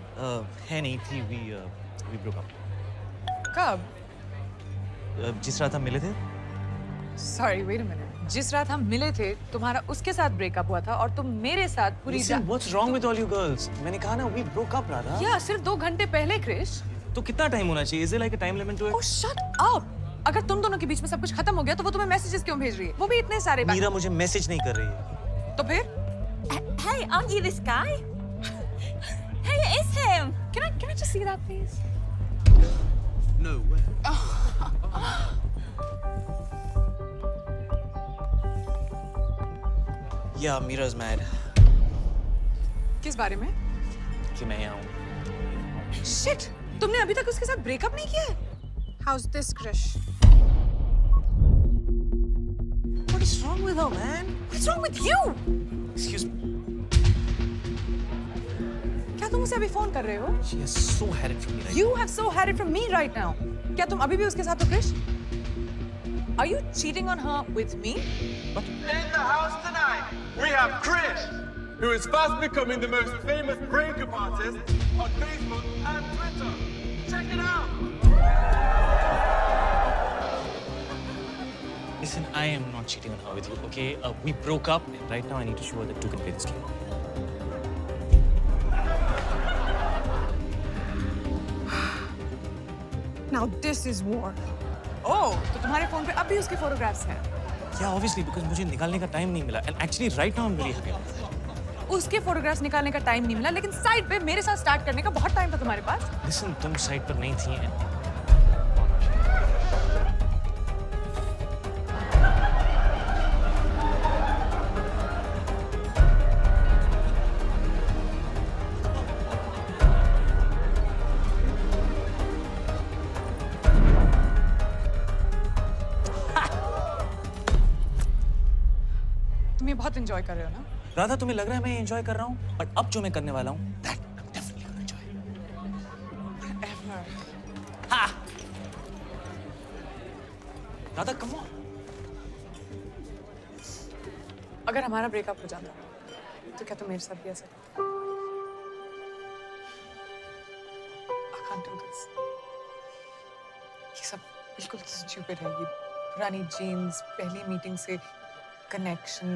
है नहीं थी. We broke up. कब? जिस रात हम मिले थे. Sorry, wait a minute. जिस रात हम मिले थे तुम्हारा उसके साथ ब्रेकअप हुआ था और तुम मेरे साथ पूरी Listen, what's wrong with all you girls? मैंने कहा ना we broke up राधा। या सिर्फ 2 घंटे पहले क्रिश। तो कितना टाइम होना चाहिए? Is there like a time limit to it? Oh shut up! अगर तुम दोनों के बीच में सब कुछ खत्म हो गया तो वो तुम्हें मैसेजेस क्यों भेज रही है? वो भी इतने सारे। मीरा मुझे मैसेज नहीं कर रही है। तो फिर? Hey, aren't you this guy? Hey, it is him. Can I just see that please? No way. Yeah, Mira's mad. किस बारे में? कि मैं यहाँ हूँ। Shit! तुमने अभी तक उसके साथ ब्रेकअप नहीं किया है? How's this, Krish? What is wrong with her, man? What's wrong with you? Excuse me. क्या तुम उसे अभी फोन कर रहे हो? She has so had it from me right You have so had it from me right now. क्या तुम अभी भी उसके साथ हो, Krrish? Are you cheating on her with me? What? In the house tonight, we have Krish, who is fast becoming the most famous breakup artist on Facebook and Twitter. Check it out. Listen, I am not cheating on her with you, okay? We broke up, and right now I need to show her that two can play this game. Now this is war. Oh, तो तुम्हारे phone पे अब भी उसके photographs हैं? Yeah, obviously, because मुझे निकालने का टाइम नहीं मिला. And actually, right now I'm very happy. उसके फोटोग्राफ्स निकालने का टाइम नहीं मिला, लेकिन साइड पे मेरे साथ स्टार्ट करने का बहुत टाइम था तुम्हारे पास। Listen, तुम साइड पर नहीं थी. तुम ये बहुत एंजॉय कर रहे हो ना? राधा, तुम्हें लग रहा है मैं एंजॉय कर रहा हूँ, बट अब जो मैं करने वाला हूँ, that I'm definitely gonna enjoy. Ever. Ha! Radha, come on. अगर हमारा ब्रेकअप हो जाता तो क्या तुम मेरे साथ भी ऐसा करते? I can't do this. ये सब बिल्कुल स्टूपिड है। ये पुरानी जीन्स, पहली मीटिंग से कनेक्शन,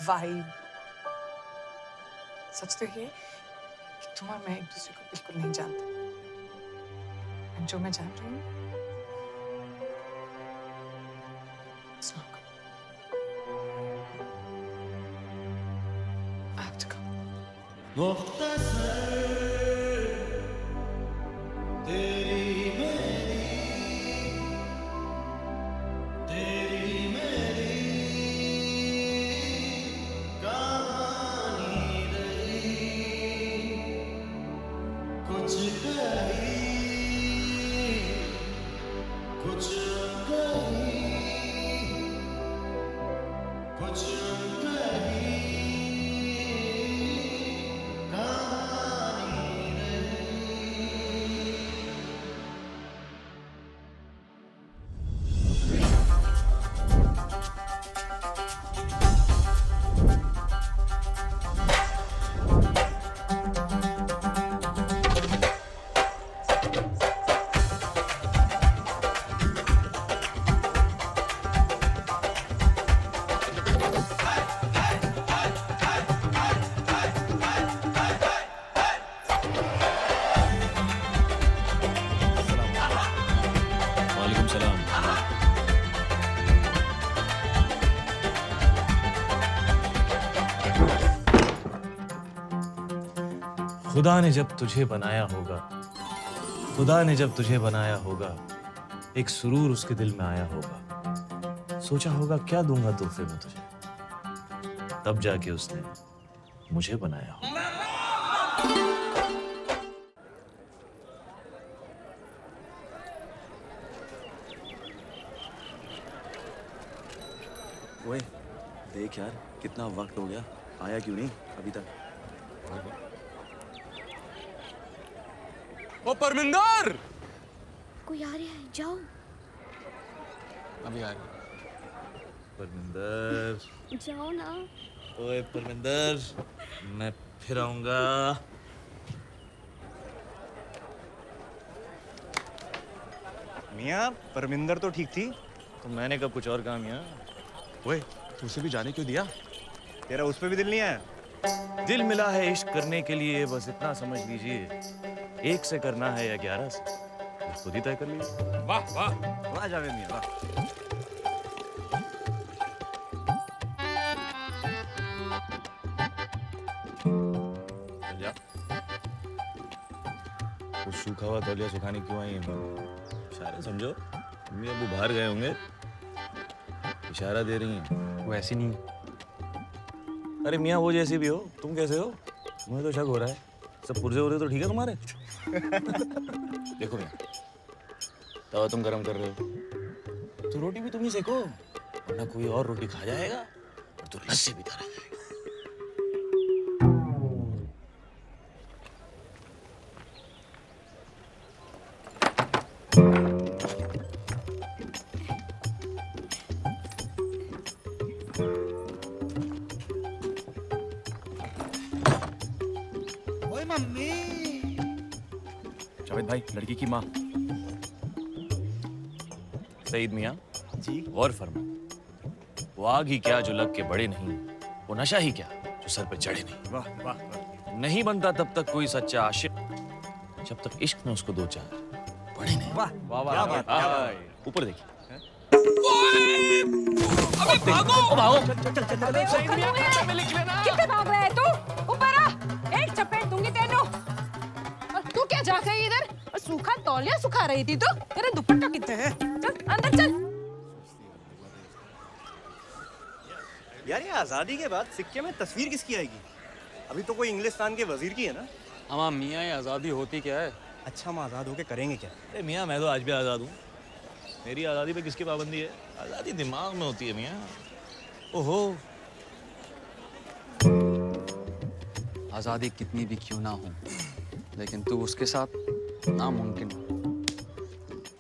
वाइब। सच तो ये कि तुम और मैं एक दूसरे को बिल्कुल नहीं जानते। और जो मैं जान रही हूँ, it's not good. I have to go. खुदा ने जब तुझे बनाया होगा, खुदा ने जब तुझे बनाया होगा, एक सुरूर उसके दिल में आया होगा। सोचा होगा क्या दूंगा तोहफे में तुझे, तब जाके उसने मुझे बनाया होगा। ओए, देख यार कितना वक्त हो गया, आया क्यों नहीं अभी तक? ओ परमिंदर! कोई आ रहा है, जाओ। अभी आ परमिंदर, जाओ ना। ओए परमिंदर, मैं फिर आऊंगा। मियाँ, परमिंदर तो ठीक थी, तो मैंने कब कुछ और कहा मियाँ? ओए, तो उसे भी जाने क्यों दिया? तेरा उस पे भी दिल नहीं है? दिल मिला है इश्क करने के लिए, बस इतना समझ लीजिए। 1 से करना है या 11 से, तो खुद ही तय कर लीजिए। वाह वाह वाह जावेद मियां वाह। कुछ सूखा हुआ तौलिया सुखाने क्यों आई है? इशारा समझो, मम्मी अबू बाहर गए होंगे, इशारा दे रही हैं। वो ऐसी नहीं। अरे मियाँ वो जैसी भी हो, तुम कैसे हो? मुझे तो शक हो रहा है। सब पुर्जे हो रहे तो ठीक है तुम्हारे? देखो मियाँ, तवा तुम गरम कर रहे हो तो रोटी भी तुम ही सेको, वरना कोई और रोटी खा जाएगा और तो लस्सी भी रह जाएगा। ओए मम्मी। जावेद भाई, लड़की की माँ। सईद मियाँ जी। गौर फरमा, वो आग ही क्या जो लग के बड़े नहीं, वो नशा ही क्या जो सर पे चढ़े नहीं। वाह वाह वाह। नहीं बनता तब तक कोई सच्चा आशिक, जब तक इश्क में उसको 2 4 पड़े नहीं। वाह वाह वाह क्या बात। ऊपर देखिए। अबे भागो! भागो! कितने भाग रहा है तू? ऊपर आ! एक चपेट दूंगी तेनू। और तू क्या जा रही इधर? और सूखा तौलिया सुखा रही थी तू? तेरे दुपट्टा कितने हैं? चल अंदर चल। यार ये आजादी के बाद सिक्के में तस्वीर किसकी आएगी? अभी तो कोई इंग्लिस्तान के वजीर की है ना? हाँ मियाँ, ये आज़ादी होती क्या है? अच्छा, हम आज़ाद होके करेंगे क्या? अरे मियाँ मैं तो आज भी आज़ाद हूँ। मेरी आज़ादी पे किसकी पाबंदी है? आज़ादी दिमाग में होती है मियाँ। ओहो, आज़ादी कितनी भी क्यों ना हो, लेकिन तू उसके साथ नामुमकिन।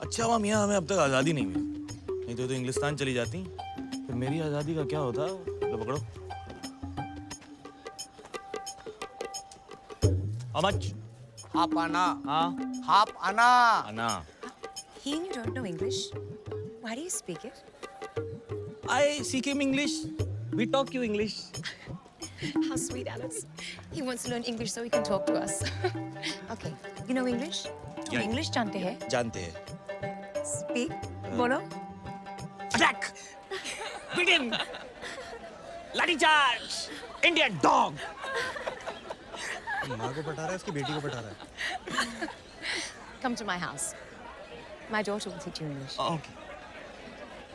अच्छा हुआ मियाँ हमें अब तक आज़ादी नहीं मिली, नहीं तो इंग्लिस्तान चली जाती, फिर मेरी आज़ादी का क्या होता? लो पकड़ो। How much? हाफ आना। हाँ। हाफ आना। आना। He and you don't know English. Why do you speak it? I speak him English. We talk you English. How sweet, Alice. He wants to learn English so he can talk to us. Okay, you know English? तुम Yeah. English जानते हैं? जानते हैं। Speak. बोलो. Attack! Beat him! Lathi charge! Indian dog! माँ को पटा रहा है, उसकी बेटी को पटा रहा है। Come to my house. My daughter will teach you English. Okay.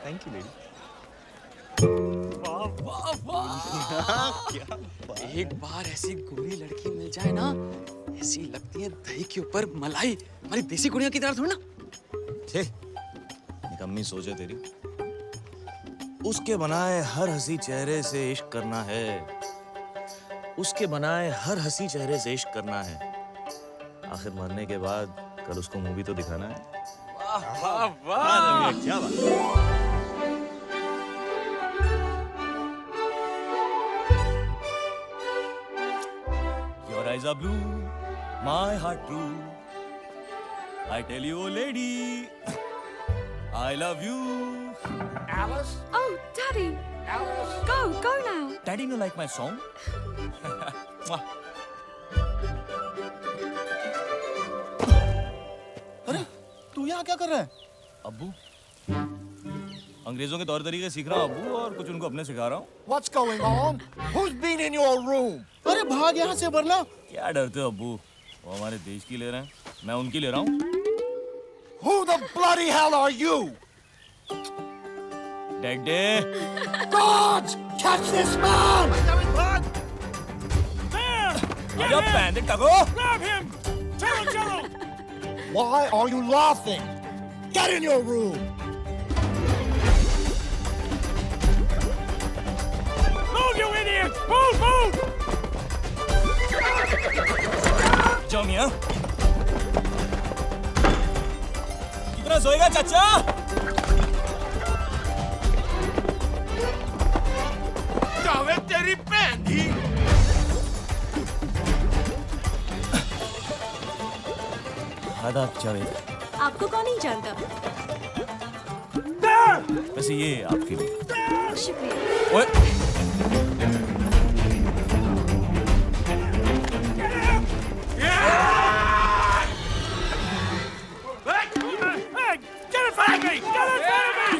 Thank you, lady. वाह वाह वाह! एक बार ऐसी गोरी लड़की मिल जाए ना, ऐसी लगती है दही के ऊपर मलाई। हमारी देसी कुड़ियों की तरह थोड़ी ना। छे, निकम्मी सोच है तेरी। उसके बनाए हर हंसी चेहरे से इश्क करना है, उसके बनाए हर हंसी चेहरे से इश्क करना है। आखिर मरने के बाद कल उसको मूवी तो दिखाना है। वाह वाह वाह! क्या बात। Your eyes are blue, my heart true. I tell you, oh lady, I love you. Alice. Oh, Daddy. Alice. Go now. Daddy, you like my song? Mwah. अरे तू यहाँ क्या कर रहा है? अब्बू, अंग्रेजों के तौर तरीके सीख रहा हूँ अब्बू, और कुछ उनको अपने सिखा रहा हूँ। What's going on? Who's been in your room? अरे भाग यहाँ से वरना। क्या डरते हो अब्बू? वो हमारे देश की ले रहे हैं, मैं उनकी ले रहा हूँ। Who the bloody hell are you? Daddy. Guards! Catch this man! आजा पैंदे टको। Grab him! Jello! Why are you laughing? Get in your room! Move, you idiot! Move! जाओ मियाँ। कितना सोएगा चाचा? जावेद तेरी बहन की। आदाब जावेद। आपको कौन नहीं जानता? वैसे ये आपके लिए। शुक्रिया। ओए Get in front of me! Get in front of me!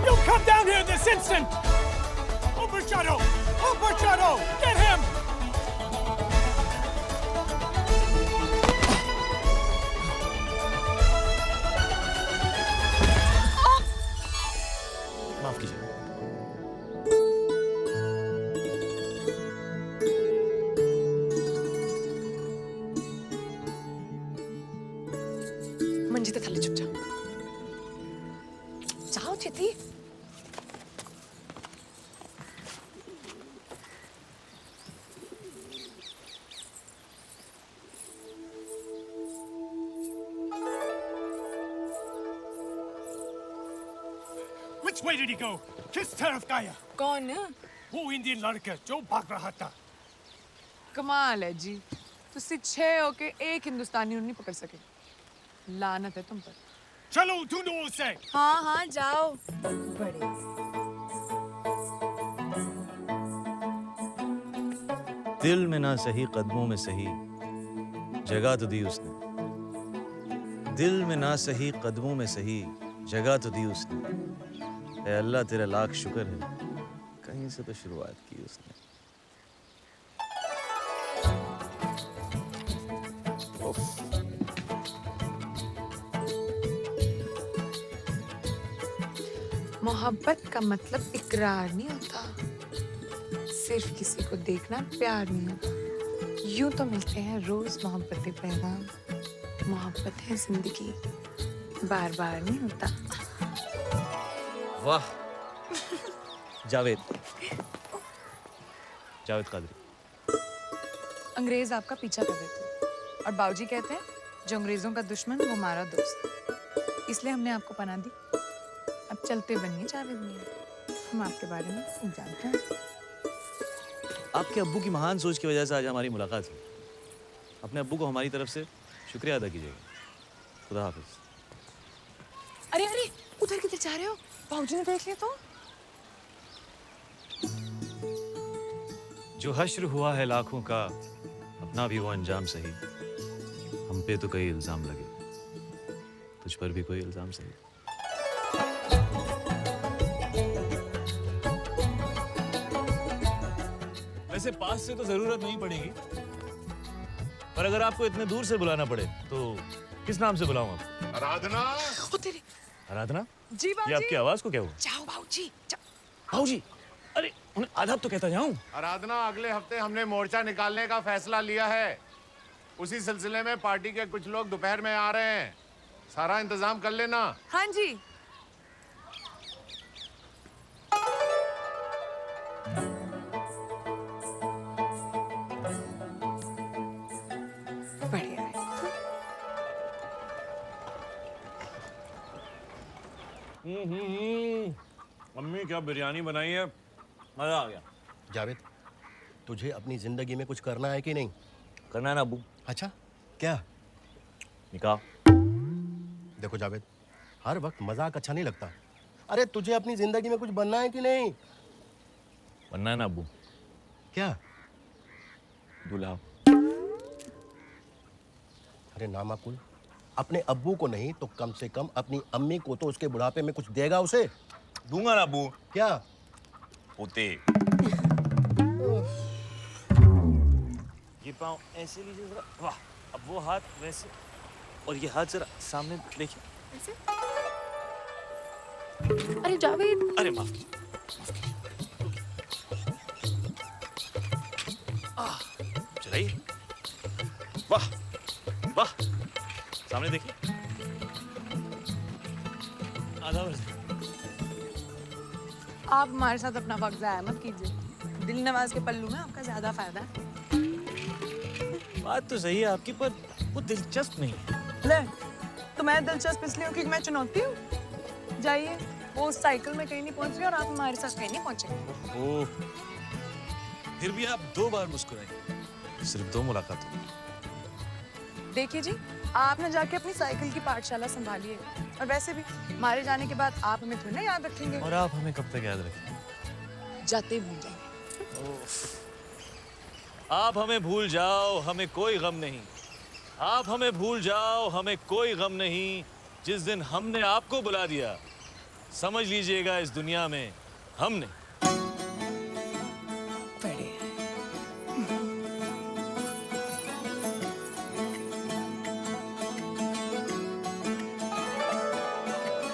You come down here this instant! Overshadow! Overshadow! Get him! माफ कीजिए। मंजिते थाले चुप जाओ। जाओ चिति। Which way did he go? किस तरफ गया? कौन? वो इंडियन लड़का जो भाग रहा था। कमाल है जी, तुसी 6 होके एक हिंदुस्तानी नहीं पकड़ सके। लानत है तुम पर। चलो ढूंढो उसे। हाँ हाँ जाओ। बड़े दिल में ना सही कदमों में सही जगह तो दी उसने। दिल में ना सही कदमों में सही जगह तो दी उसने। ऐ अल्लाह तेरा लाख शुक्र है, कहीं से तो शुरुआत की उसने। उफ। मोहब्बत का मतलब इकरार नहीं होता, सिर्फ किसी को देखना प्यार नहीं होता। यूं तो मिलते हैं रोज मोहब्बतें पैगाम। मोहब्बत है जिंदगी, बार बार नहीं होता। वाह जावेद, जावेद कादरी। अंग्रेज आपका पीछा कर रहे थे और बाबूजी कहते हैं जो अंग्रेजों का दुश्मन वो हमारा दोस्त, इसलिए हमने आपको पनाह दी। अब चलते बनिए जावेद मियां, हम आपके बारे में सब जानते हैं। आपके अब्बू की महान सोच की वजह से आज हमारी मुलाकात हुई। अपने अब्बू को हमारी तरफ से शुक्रिया अदा कीजिएगा। खुदा हाफिज। अरे अरे उधर किधर जा रहे हो? बाबूजी ने देख लिया तो? जो हश्र हुआ है लाखों का, अपना भी वो अंजाम सही। हम पे तो कई इल्जाम लगे, तुझ पर भी कोई इल्जाम सही। वैसे पास से तो जरूरत नहीं पड़ेगी, पर अगर आपको इतने दूर से बुलाना पड़े तो किस नाम से बुलाऊं आपको? आराधना। ओ तेरे। आराधना? जी बाबूजी। ये आपकी आवाज को क्या हुआ? जाओ बाबूजी। बाबूजी, अरे उन्हें आदाब तो कहता जाऊं। आराधना, अगले हफ्ते हमने मोर्चा निकालने का फैसला लिया है। उसी सिलसिले में पार्टी के कुछ लोग दोपहर में आ रहे हैं। सारा इंतजाम कर लेना। हाँ जी। बढ़िया है। मम्मी क्या बिरयानी बनाई है, मजा आ गया। जावेद, तुझे अपनी जिंदगी में कुछ करना है कि नहीं? करना है ना अब्बू। अच्छा, क्या? निकाह। देखो जावेद, हर वक्त मजाक अच्छा नहीं लगता। अरे तुझे अपनी जिंदगी में कुछ बनना है कि नहीं? बनना है ना अब्बू। क्या? दूल्हा। अरे नामाकुल, अपने अब्बू को नहीं तो कम से कम अपनी अम्मी को तो उसके बुढ़ापे में कुछ देगा उसे। दूंगा ना अब्बू। क्या? पोते। ये पाँव ऐसे लीजिए जरा। वाह, अब वो हाथ वैसे और ये हाथ जरा सामने देखिए। ऐसे? अरे जावेद। अरे माफ कीजिए। चलाइए। वाह वाह, सामने देखिए। आधा वर्ष। आप हमारे साथ अपना वक्त ज़ाया मत कीजिए। दिल नवाज के पल्लू में आपका ज्यादा फायदा है। बात तो सही है आपकी, पर वो दिलचस्प नहीं है। ले, तो मैं दिलचस्प इसलिए हूँ क्योंकि मैं चुनौती हूँ। जाइए, वो उस साइकिल में कहीं नहीं पहुंच रही और आप हमारे साथ कहीं नहीं पहुंचे। ओह, फिर भी आप 2 बार मुस्कुराए, सिर्फ 2 मुलाकातों में। देखिए जी, आप ना जाके अपनी साइकिल की पाठशाला संभालिए। और वैसे भी हमारे जाने के बाद आप हमें थोड़ी ना याद रखेंगे। और आप हमें कब तक याद रखेंगे? जाते ही भूल जाएंगे। आप हमें भूल जाओ, हमें कोई गम नहीं। आप हमें भूल जाओ, हमें कोई गम नहीं। जिस दिन हमने आपको बुला दिया, समझ लीजिएगा इस दुनिया में हमने।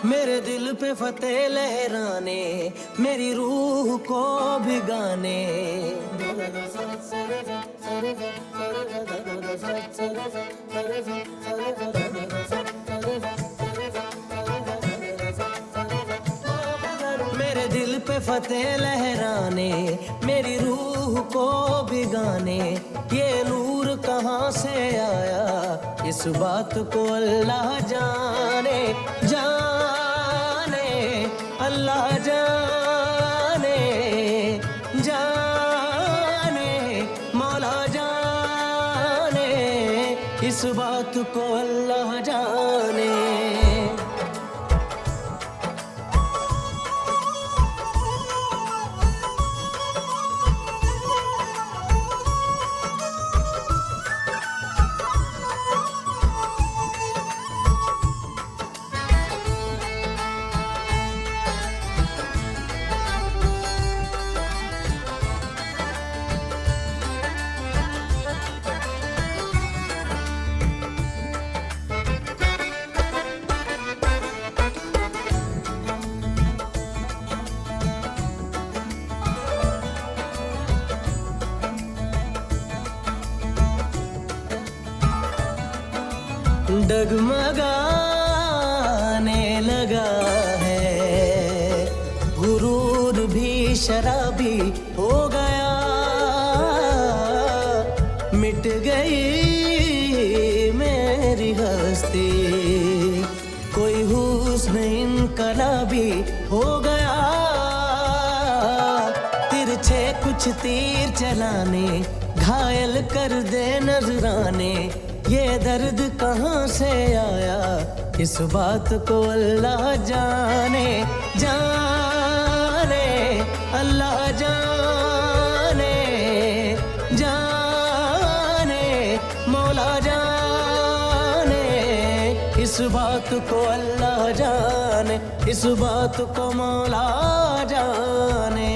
मेरे दिल पे फतेह लहराने, मेरी रूह को भिगाने। मेरे दिल पे फतेह लहराने, मेरी रूह को भिगाने। ये नूर कहाँ से आया, इस बात को अल्लाह जाने। जाने अल्लाह जाने, जाने मौला जाने, इस बात को अल्लाह जाने। डगमगाने लगा है, गुरूर भी शराबी हो गया। मिट गई मेरी हस्ती, कोई हुस्न इनकलाबी हो गया। तिरछे कुछ तीर चलाने, घायल कर दे नजराने। ये दर्द कहाँ से आया, इस बात को अल्लाह जाने। जाने अल्लाह जाने, जाने मौला जाने, इस बात को अल्लाह जाने, इस बात को मौला जाने।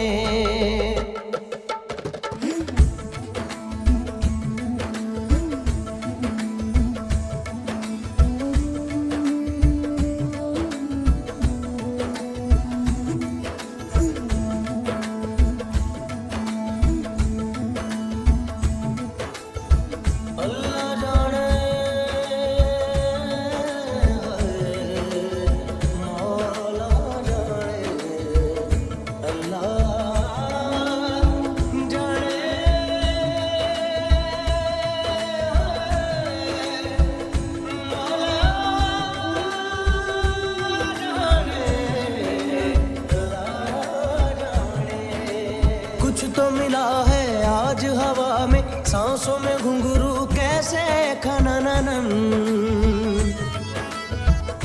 कुछ तो मिला है आज हवा में, सांसों में घुंघरू कैसे खननन।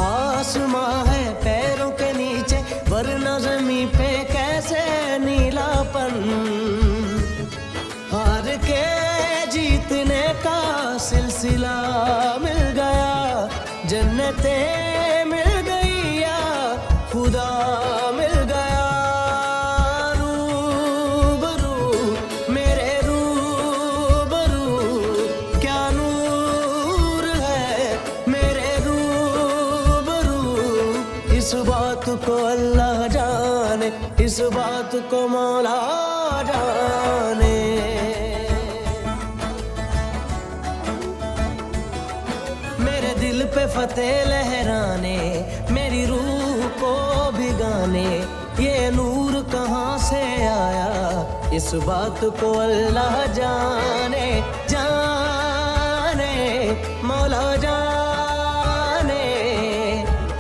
आसमां है पैरों के नीचे, वरना ज़मीं पे कैसे नीलापन। हार के जीतने का सिलसिला मिल गया, जन्नतें मिल गई या खुदा मिल गया। इस बात को अल्लाह जाने, इस बात को मौला जाने। मेरे दिल पे फतेह लहराने, मेरी रूह को भिगाने। ये नूर कहाँ से आया, इस बात को अल्लाह जाने जाने मौला जाने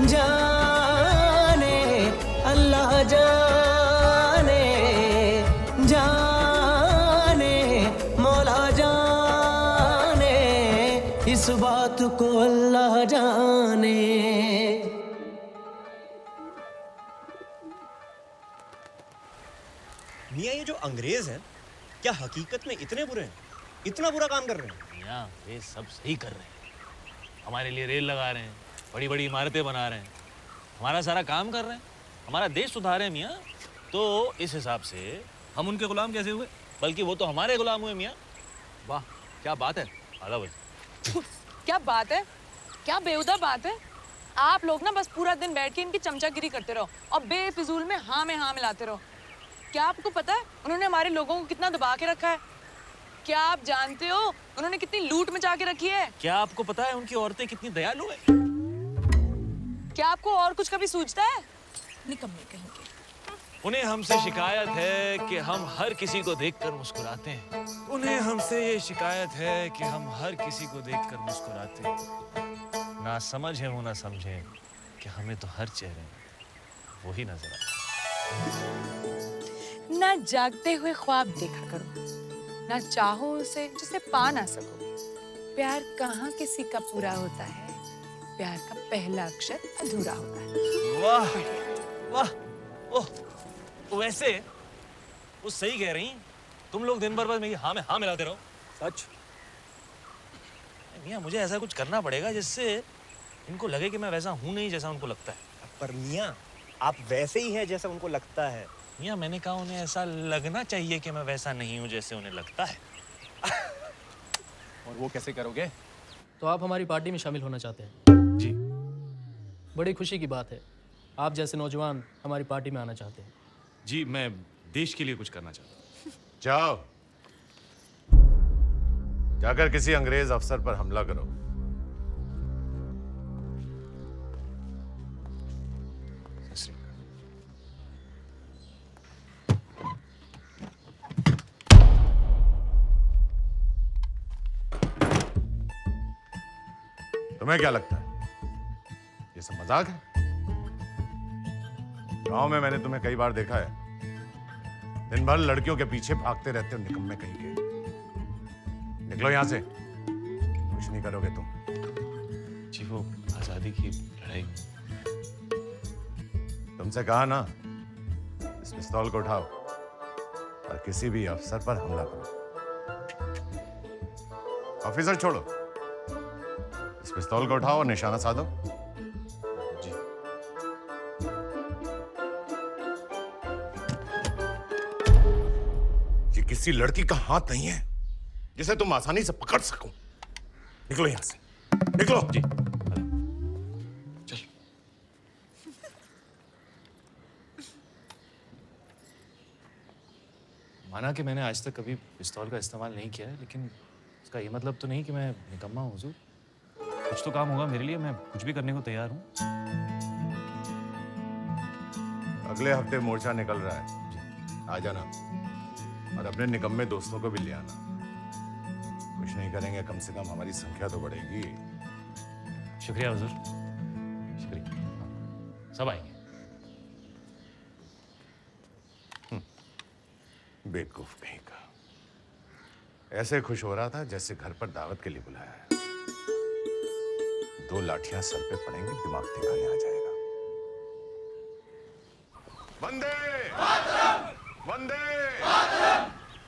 जाने अल्लाह जाने जाने मौला जाने इस बात को अल्लाह जाने। मियाँ ये जो अंग्रेज हैं क्या हकीकत में इतने बुरे हैं? इतना बुरा काम कर रहे हैं? मियाँ वे सब सही कर रहे हैं। हमारे लिए रेल लगा रहे हैं, बड़ी बड़ी इमारतें बना रहे हैं, हमारा सारा काम कर रहे हैं, हमारा देश सुधार रहे हैं मियाँ। तो इस हिसाब से हम उनके गुलाम कैसे हुए? बल्कि वो तो हमारे गुलाम हुए मियाँ। वाह क्या बात है। आधा बजे। क्या बात है, क्या बेहुदा बात है। आप लोग ना बस पूरा दिन बैठ के इनकी चमचागिरी करते रहो और बेफिजूल में हाँ मिलाते रहो। क्या आपको पता है उन्होंने हमारे लोगों को कितना दबा के रखा है? क्या आप जानते हो उन्होंने कितनी लूट मचा के रखी है? क्या आपको पता है उनकी औरतें कितनी दयालु हैं? क्या आपको और कुछ कभी सूझता है? निकम्मे कहीं के। उन्हें हमसे शिकायत है कि हम हर किसी को देखकर मुस्कुराते हैं। उन्हें हमसे ये शिकायत है कि हम हर किसी को देखकर मुस्कुराते हैं। ना समझ है वो ना समझे कि हमें तो हर चेहरे में वही नजर आता है। ना जागते हुए ख्वाब देखा करो, ना चाहो उसे जिसे पा ना सको। प्यार कहाँ किसी का पूरा होता है, प्यार का पहला अक्षर अधूरा होता है। वाह वाह ओह वैसे वो सही कह रही। तुम लोग दिन भर बस मेरी हाँ में हाँ मिलाते रहो। सच मियाँ मुझे ऐसा कुछ करना पड़ेगा जिससे इनको लगे कि मैं वैसा हूँ नहीं जैसा उनको लगता है। पर मियाँ आप वैसे ही हैं जैसा उनको लगता है। मियाँ मैंने कहा उन्हें ऐसा लगना चाहिए कि मैं वैसा नहीं हूँ जैसे उन्हें लगता है। और वो कैसे करोगे? तो आप हमारी पार्टी में शामिल होना चाहते हैं? जी। बड़ी खुशी की बात है, आप जैसे नौजवान हमारी पार्टी में आना चाहते हैं। जी मैं देश के लिए कुछ करना चाहता हूँ। जाओ जाकर किसी अंग्रेज अफसर पर हमला करो। तुम्हें क्या लगता है ये सब मजाक है? गांव में मैंने तुम्हें कई बार देखा है, दिन भर लड़कियों के पीछे भागते रहते हो निकम्मे कहीं के। निकलो यहां से, कुछ नहीं करोगे तुम। जी वो आजादी की लड़ाई। तुमसे कहा ना, इस पिस्तौल को उठाओ और किसी भी अफसर पर हमला करो। ऑफिसर छोड़ो, इस पिस्तौल को उठाओ और निशाना साधो। जी। ये किसी लड़की का हाथ नहीं है जिसे तुम आसानी से पकड़ सको। निकलो यहां से, निकलो। जी। माना कि मैंने आज तक कभी पिस्तौल का इस्तेमाल नहीं किया है, लेकिन इसका ये मतलब तो नहीं कि मैं निकम्मा हूँ हुजूर। कुछ तो काम होगा मेरे लिए, मैं कुछ भी करने को तैयार हूँ। अगले हफ्ते मोर्चा निकल रहा है, आ जाना और अपने निकम्मे दोस्तों को भी ले आना। कुछ नहीं करेंगे, कम से कम हमारी संख्या तो बढ़ेगी। शुक्रिया हुजूर, शुक्रिया। सब आएंगे। बेवकूफ कहीं का, ऐसे खुश हो रहा था जैसे घर पर दावत के लिए बुलाया है। 2 लाठियां सर पे पड़ेंगे, दिमाग ठिकाने आ जाएगा। वंदे वंदे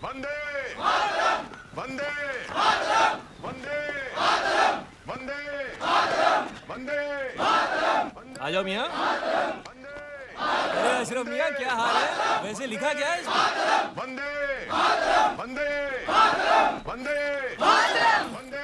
वंदे वंदे वंदे वंदे वंदे। आ जाओ मियाँ। अरे अशरफ मियाँ क्या हाल है? वैसे लिखा क्या है इसमें? वंदे वंदे वंदे वंदे।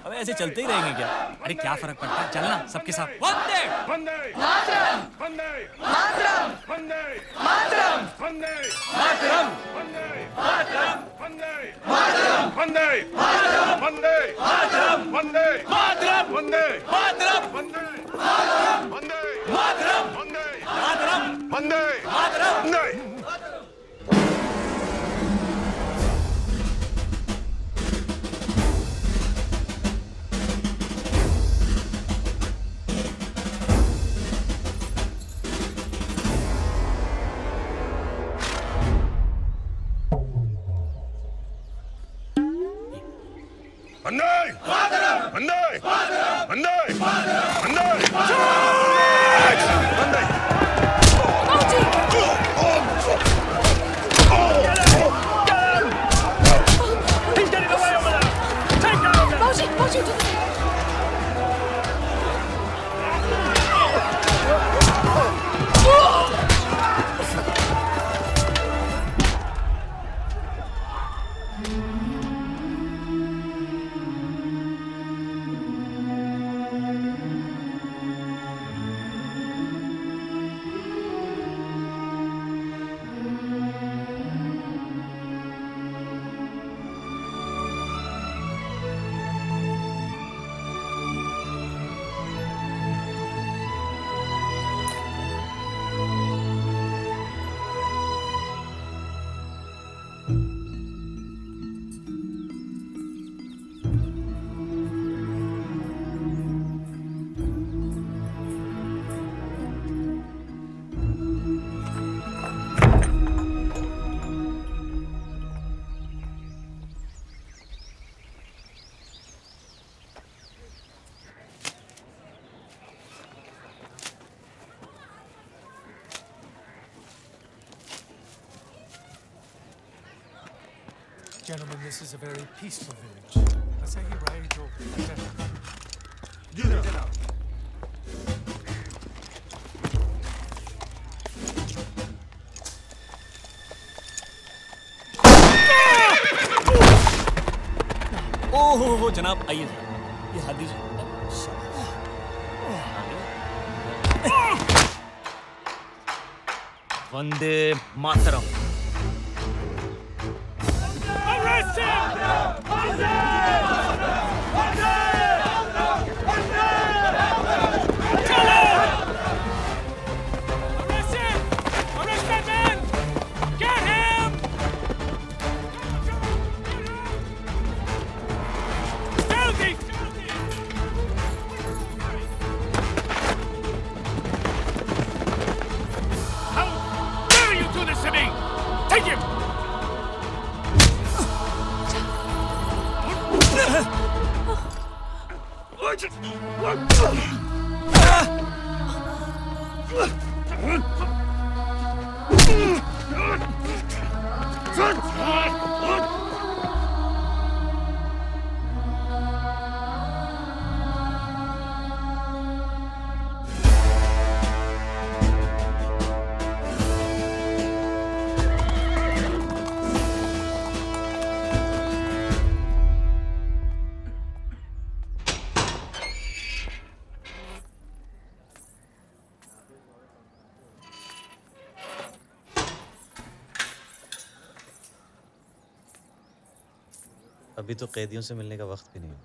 अब ऐसे चलते ही रहेंगे क्या? अरे क्या फर्क पड़ता है, चलना सबके साथ। वंदे वंदे मातरम वंदे मातरम वंदे मातरम वंदे मातरम वंदे मातरम वंदे मातरम वंदे मातरम वंदे मातरम वंदे मातरम वंदे मातरम वंदे वंदे मातरम वंदे मातरम वंदे मातरम वंदे। बंदे बंदे बंदे Gentlemen, this is a very peaceful village. Let's say you right to get out. ओहो जनाब आइए ये हाथ दीजिए वंदे मातरम अभी तो कैदियों से मिलने का वक्त भी नहीं हुआ।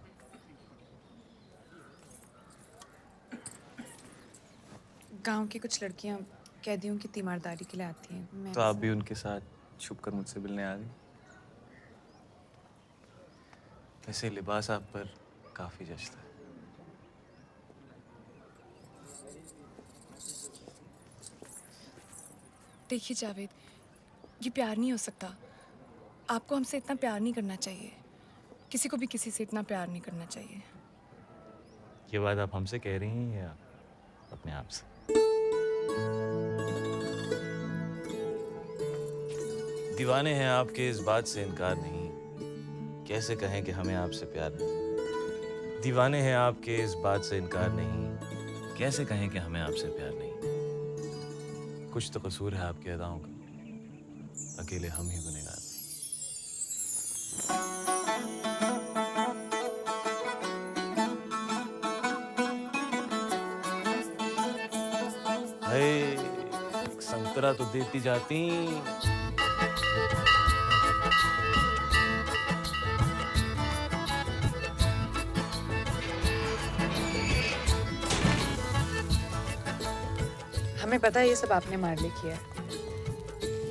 गांव की कुछ लड़कियां कैदियों की तीमारदारी के लिए आती हैं। तो आप भी उनके साथ छुपकर मुझसे मिलने आ गई। वैसे लिबास आप पर काफी जचता है। देखिए जावेद, ये प्यार नहीं हो सकता। आपको हमसे इतना प्यार नहीं करना चाहिए। किसी को भी किसी से इतना प्यार नहीं करना चाहिए। ये बात आप हमसे कह रही हैं या अपने आप से? दीवाने हैं आपके इस बात से इनकार नहीं, कैसे कहें कि हमें आपसे प्यार नहीं। दीवाने हैं आपके इस बात से इनकार नहीं, कैसे कहें कि हमें आपसे प्यार नहीं। कुछ तो कसूर है आपकी अदाओं का, अकेले हम ही गुनहगार। एक संतरा तो देती जाती। हमें पता है ये सब आपने हमारे लिए किया है,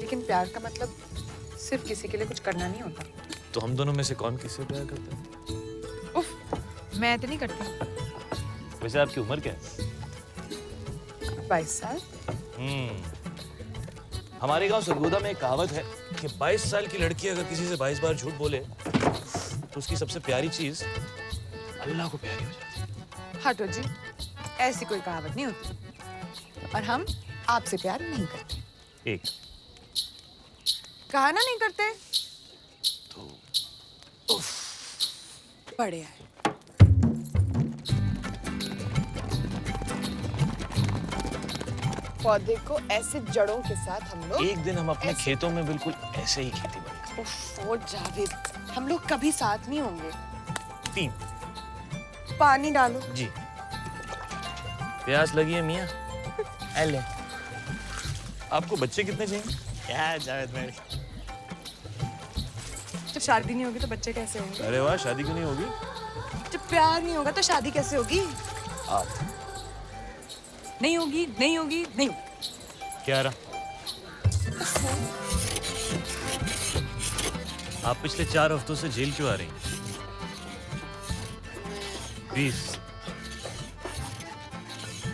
लेकिन प्यार का मतलब सिर्फ किसी के लिए कुछ करना नहीं होता। तो हम दोनों में से कौन किससे प्यार करता है? उफ, मैं तो नहीं करती। वैसे आपकी उम्र क्या है? 22 साल। हमारे गांव सरगोदा में एक कहावत है कि 22 साल की लड़की अगर किसी से 22 बार झूठ बोले तो उसकी सबसे प्यारी चीज अल्लाह को प्यारी हो जाती। हटो जी, ऐसी कोई कहावत नहीं होती। और हम आपसे प्यार नहीं करते। एक कहा ना नहीं करते। तो बढ़िया है। पौधे को ऐसे जड़ों के साथ हम लोग एक दिन हम अपने खेतों में बिल्कुल ऐसे ही खेती बनेगी। उफ, ओ जावेद, हम लोग कभी साथ नहीं होंगे। 3 पानी डालो। जी। प्यास लगी है मियाँ? ले। आपको बच्चे कितने चाहिए? क्या जावेद भाई, जब शादी नहीं होगी तो बच्चे कैसे होंगे? अरे वाह, शादी क्यों नहीं होगी? जब प्यार नहीं होगा तो शादी कैसे होगी? आप नहीं होगी, नहीं होगी, नहीं होगी। क्या रहा? आप पिछले 4 हफ्तों से जेल क्यों आ रही हैं? 20।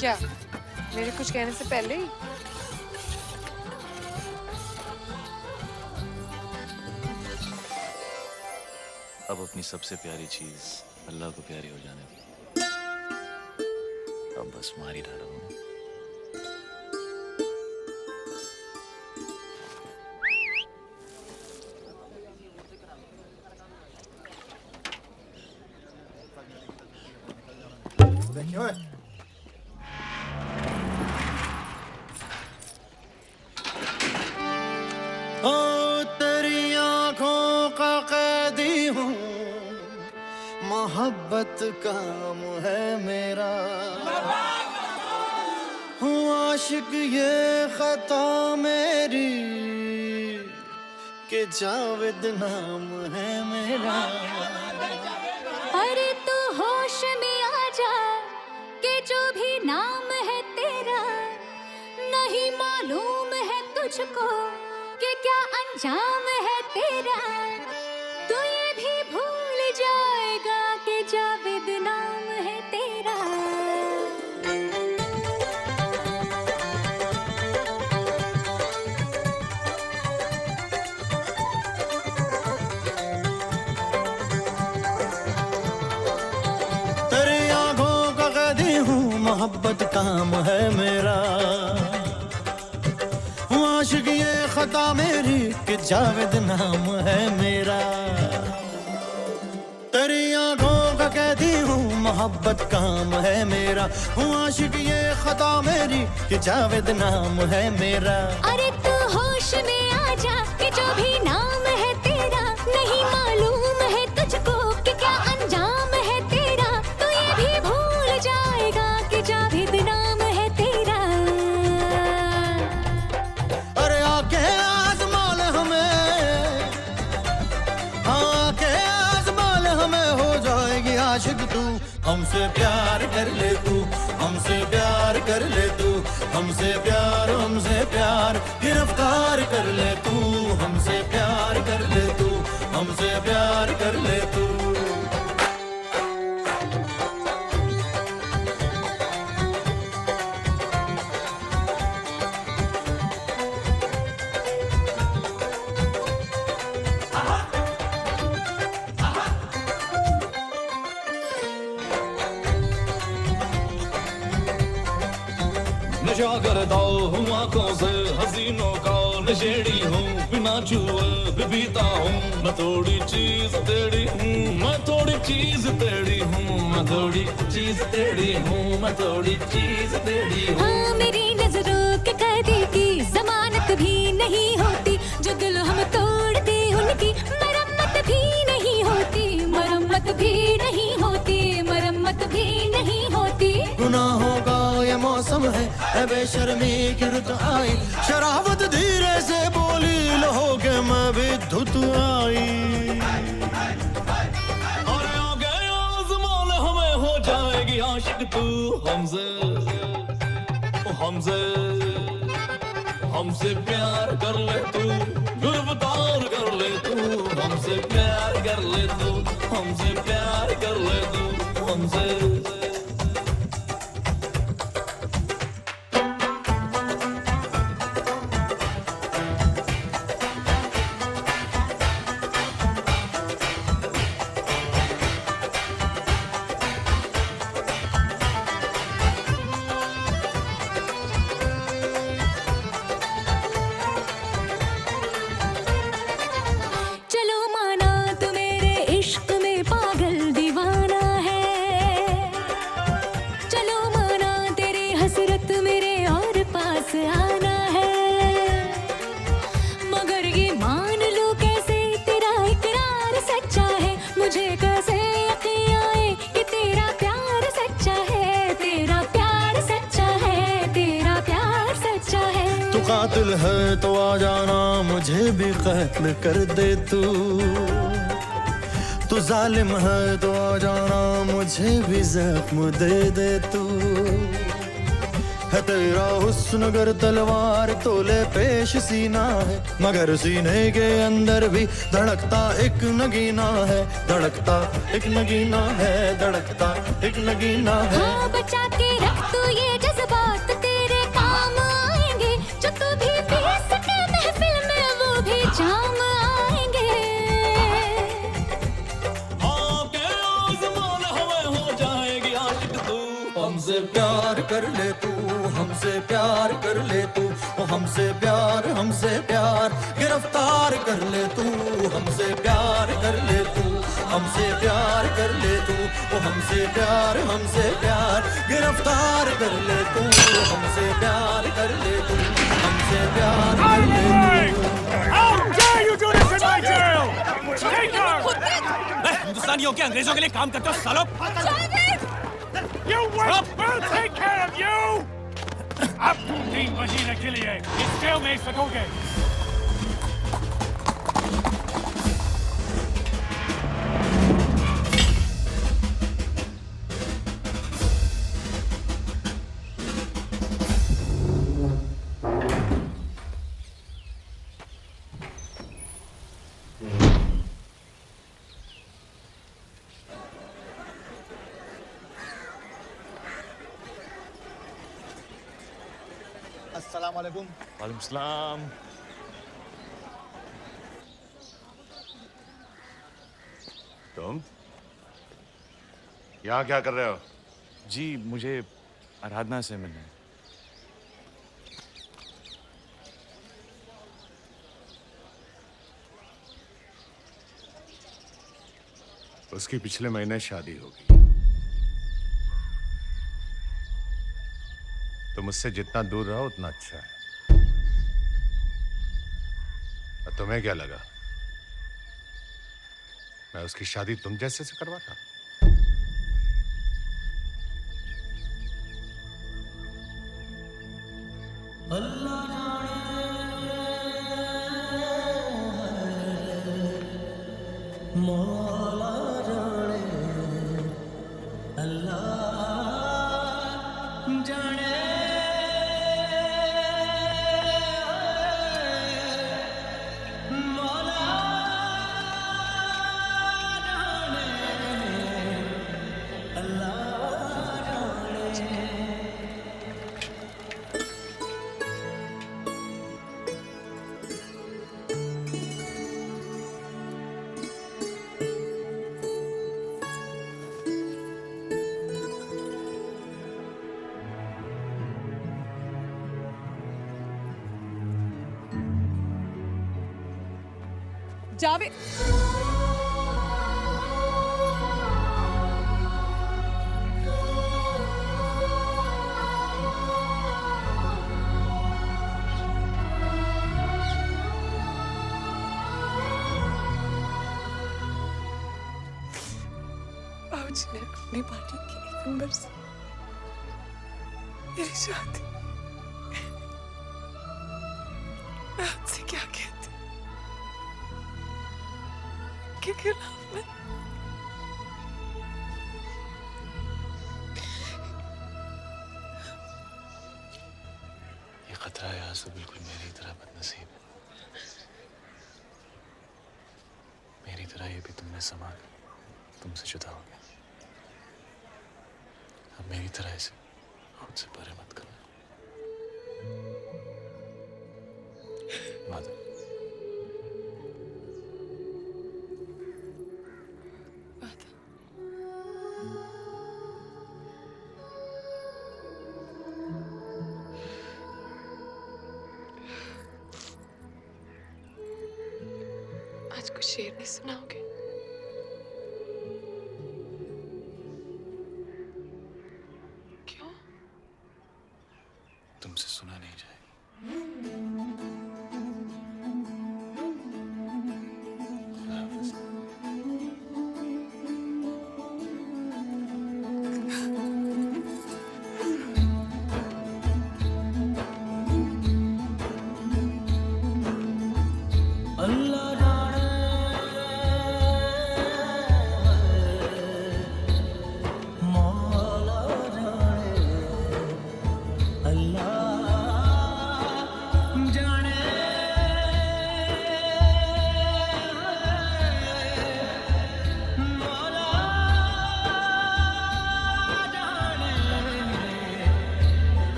क्या मेरे कुछ कहने से पहले ही? अब अपनी सबसे प्यारी चीज अल्लाह को प्यारी हो जाने दो। अब बस मार ही डाला हूं। देखिए ओ तेरी आंखों का कैदी हूँ, मोहब्बत काम है मेरा। हूँ आशिक ये खता मेरी कि जावेद नाम है मेरा। अरे तू होश में आ जा कि जो भी नाम है तेरा, नहीं मालूम है तुझको कि क्या अंजाम है तेरा। तू ये भी भूल जाएगा कि जावेद नाम है तेरा। तेरी आंखों का कैदी हूँ, मोहब्बत काम है मेरा। हूँ आशिक ये खता मेरी कि जावेद नाम है मेरा। तेरी आंखों का कैदी हूँ, मोहब्बत काम है मेरा। हूँ आशिक ये खता मेरी कि जावेद नाम है मेरा। अरे तू होश में आ जा कि जो भी नाम है तेरा, नहीं मालूम है तुझको कि क्या अंजाम है तेरा। तू ये भी भूल जाएगा कि जावेद नाम है तेरा। अरे आके आज़मा ले हमें, आके आज़मा ले हमें, हो जाएगी आशिक तू। हमसे प्यार कर ले तू, हमसे प्यार कर ले तू, हमसे प्यार गिरफ्तार कर ले तू। हमसे प्यार कर ले तू, हमसे प्यार कर ले तू। नशा करता हूँ आंखों से हसीनों का नशेड़ी हूँ, बिना छुए भी पीता हूँ। मैं थोड़ी चीज तेरी हूँ, मैं थोड़ी चीज तेरी हूँ, मैं थोड़ी चीज तेरी हूँ, मैं थोड़ी चीज तेरी हूँ। हाँ, मेरी नजरों के कैदी की जमानत भी नहीं होती। जो दिल हम तोड़ते उनकी मरम्मत भी नहीं होती, मरम्मत भी नहीं होती, मरम्मत भी नहीं होती। गुनाहों का ये मौसम है बेशर्मी की रुत आई। शराबत धीरे से बोली, लहो के मैं भी धुत आई। अरे आगे आज़माल हमें, हो जाएगी आशिक तू। हमसे प्यार कर ले तू, गिरफ्तार कर ले तू। हमसे प्यार कर ले तू, हमसे प्यार कर ले तू, हमसे। कातिल है तो आ जाना, मुझे भी कत्ल कर दे तू जालिम है तो आ जाना, मुझे भी जख्म दे दे तू है तेरा हुस्न अगर तलवार तोले पेश सीना है, मगर सीने के अंदर भी धड़कता एक नगीना है, धड़कता एक नगीना है, धड़कता एक नगीना है। हाँ, बचा के रख तू ये जज्बात, तेरे काम आएंगे, जो तू भी पी सके महफिल में वो भी जाम आएंगे। आके आसमान हवा हो जाएगी आशिक तू, हमसे प्यार कर ले तू, हमसे प्यार कर ले तू, ओ हमसे प्यार गिरफ्तार कर ले तू, हमसे प्यार कर ले तू, हमसे प्यार कर ले तू, ओ हमसे प्यार गिरफ्तार कर ले तू, हमसे प्यार कर ले तू, हमसे प्यार कर ले तू। How dare you do this in my jail? Take her! हिंदुस्तानियों के अंग्रेजों के लिए काम करते हो सालो। You wait! We'll take care of you! अब तुम 3 महीने के लिए इस जेल में सकोगे। अस्सलामुअलैकुम। वालेकुम सलाम। तुम यहाँ क्या कर रहे हो? जी मुझे आराधना से मिलना है। उसकी पिछले महीने शादी होगी। तो मुझसे जितना दूर रहो उतना अच्छा है। और तुम्हें क्या लगा मैं उसकी शादी तुम जैसे से करवाता? मौला जाने अल्लाह जाने मौला जाने अल्लाह जाने। जावेद, बाबूजी ने अपनी पार्टी की 1 नंबर से मेरी शादी, मैं आपसे क्या कहती के खिलाफ में। ये खतरा है आंसू बिल्कुल मेरी तरह बदनसीब है। मेरी तरह ये भी तुमने समा तुमसे जुदा हो गया। अब मेरी तरह इसे खुद से परे मत करना। वादा। आज कुछ शेर नहीं सुनाओगे? क्यों? तुमसे सुना नहीं जाएगा।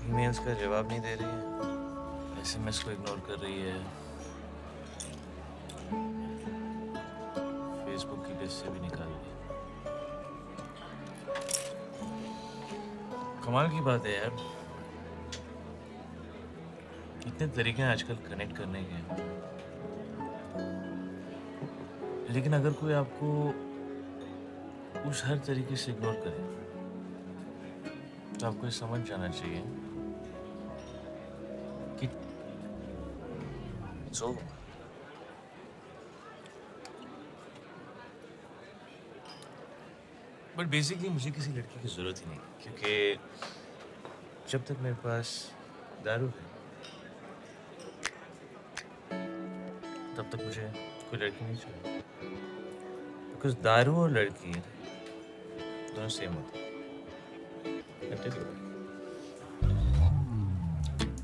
ईमेल्स का जवाब नहीं दे रही है, एसएमएस को इग्नोर कर रही है, फेसबुक की लिस्ट से भी निकाल दी। कमाल की बात है यार, कितने तरीके हैं आजकल कनेक्ट करने के, लेकिन अगर कोई आपको उस हर तरीके से इग्नोर करे तो आपको ये समझ जाना चाहिए कि it's over. बट बेसिकली मुझे किसी लड़की की जरूरत ही नहीं, क्योंकि जब तक मेरे पास दारू है तब तक मुझे कोई लड़की नहीं चाहिए, बिकॉज दारू और लड़की दोनों सेम होती है।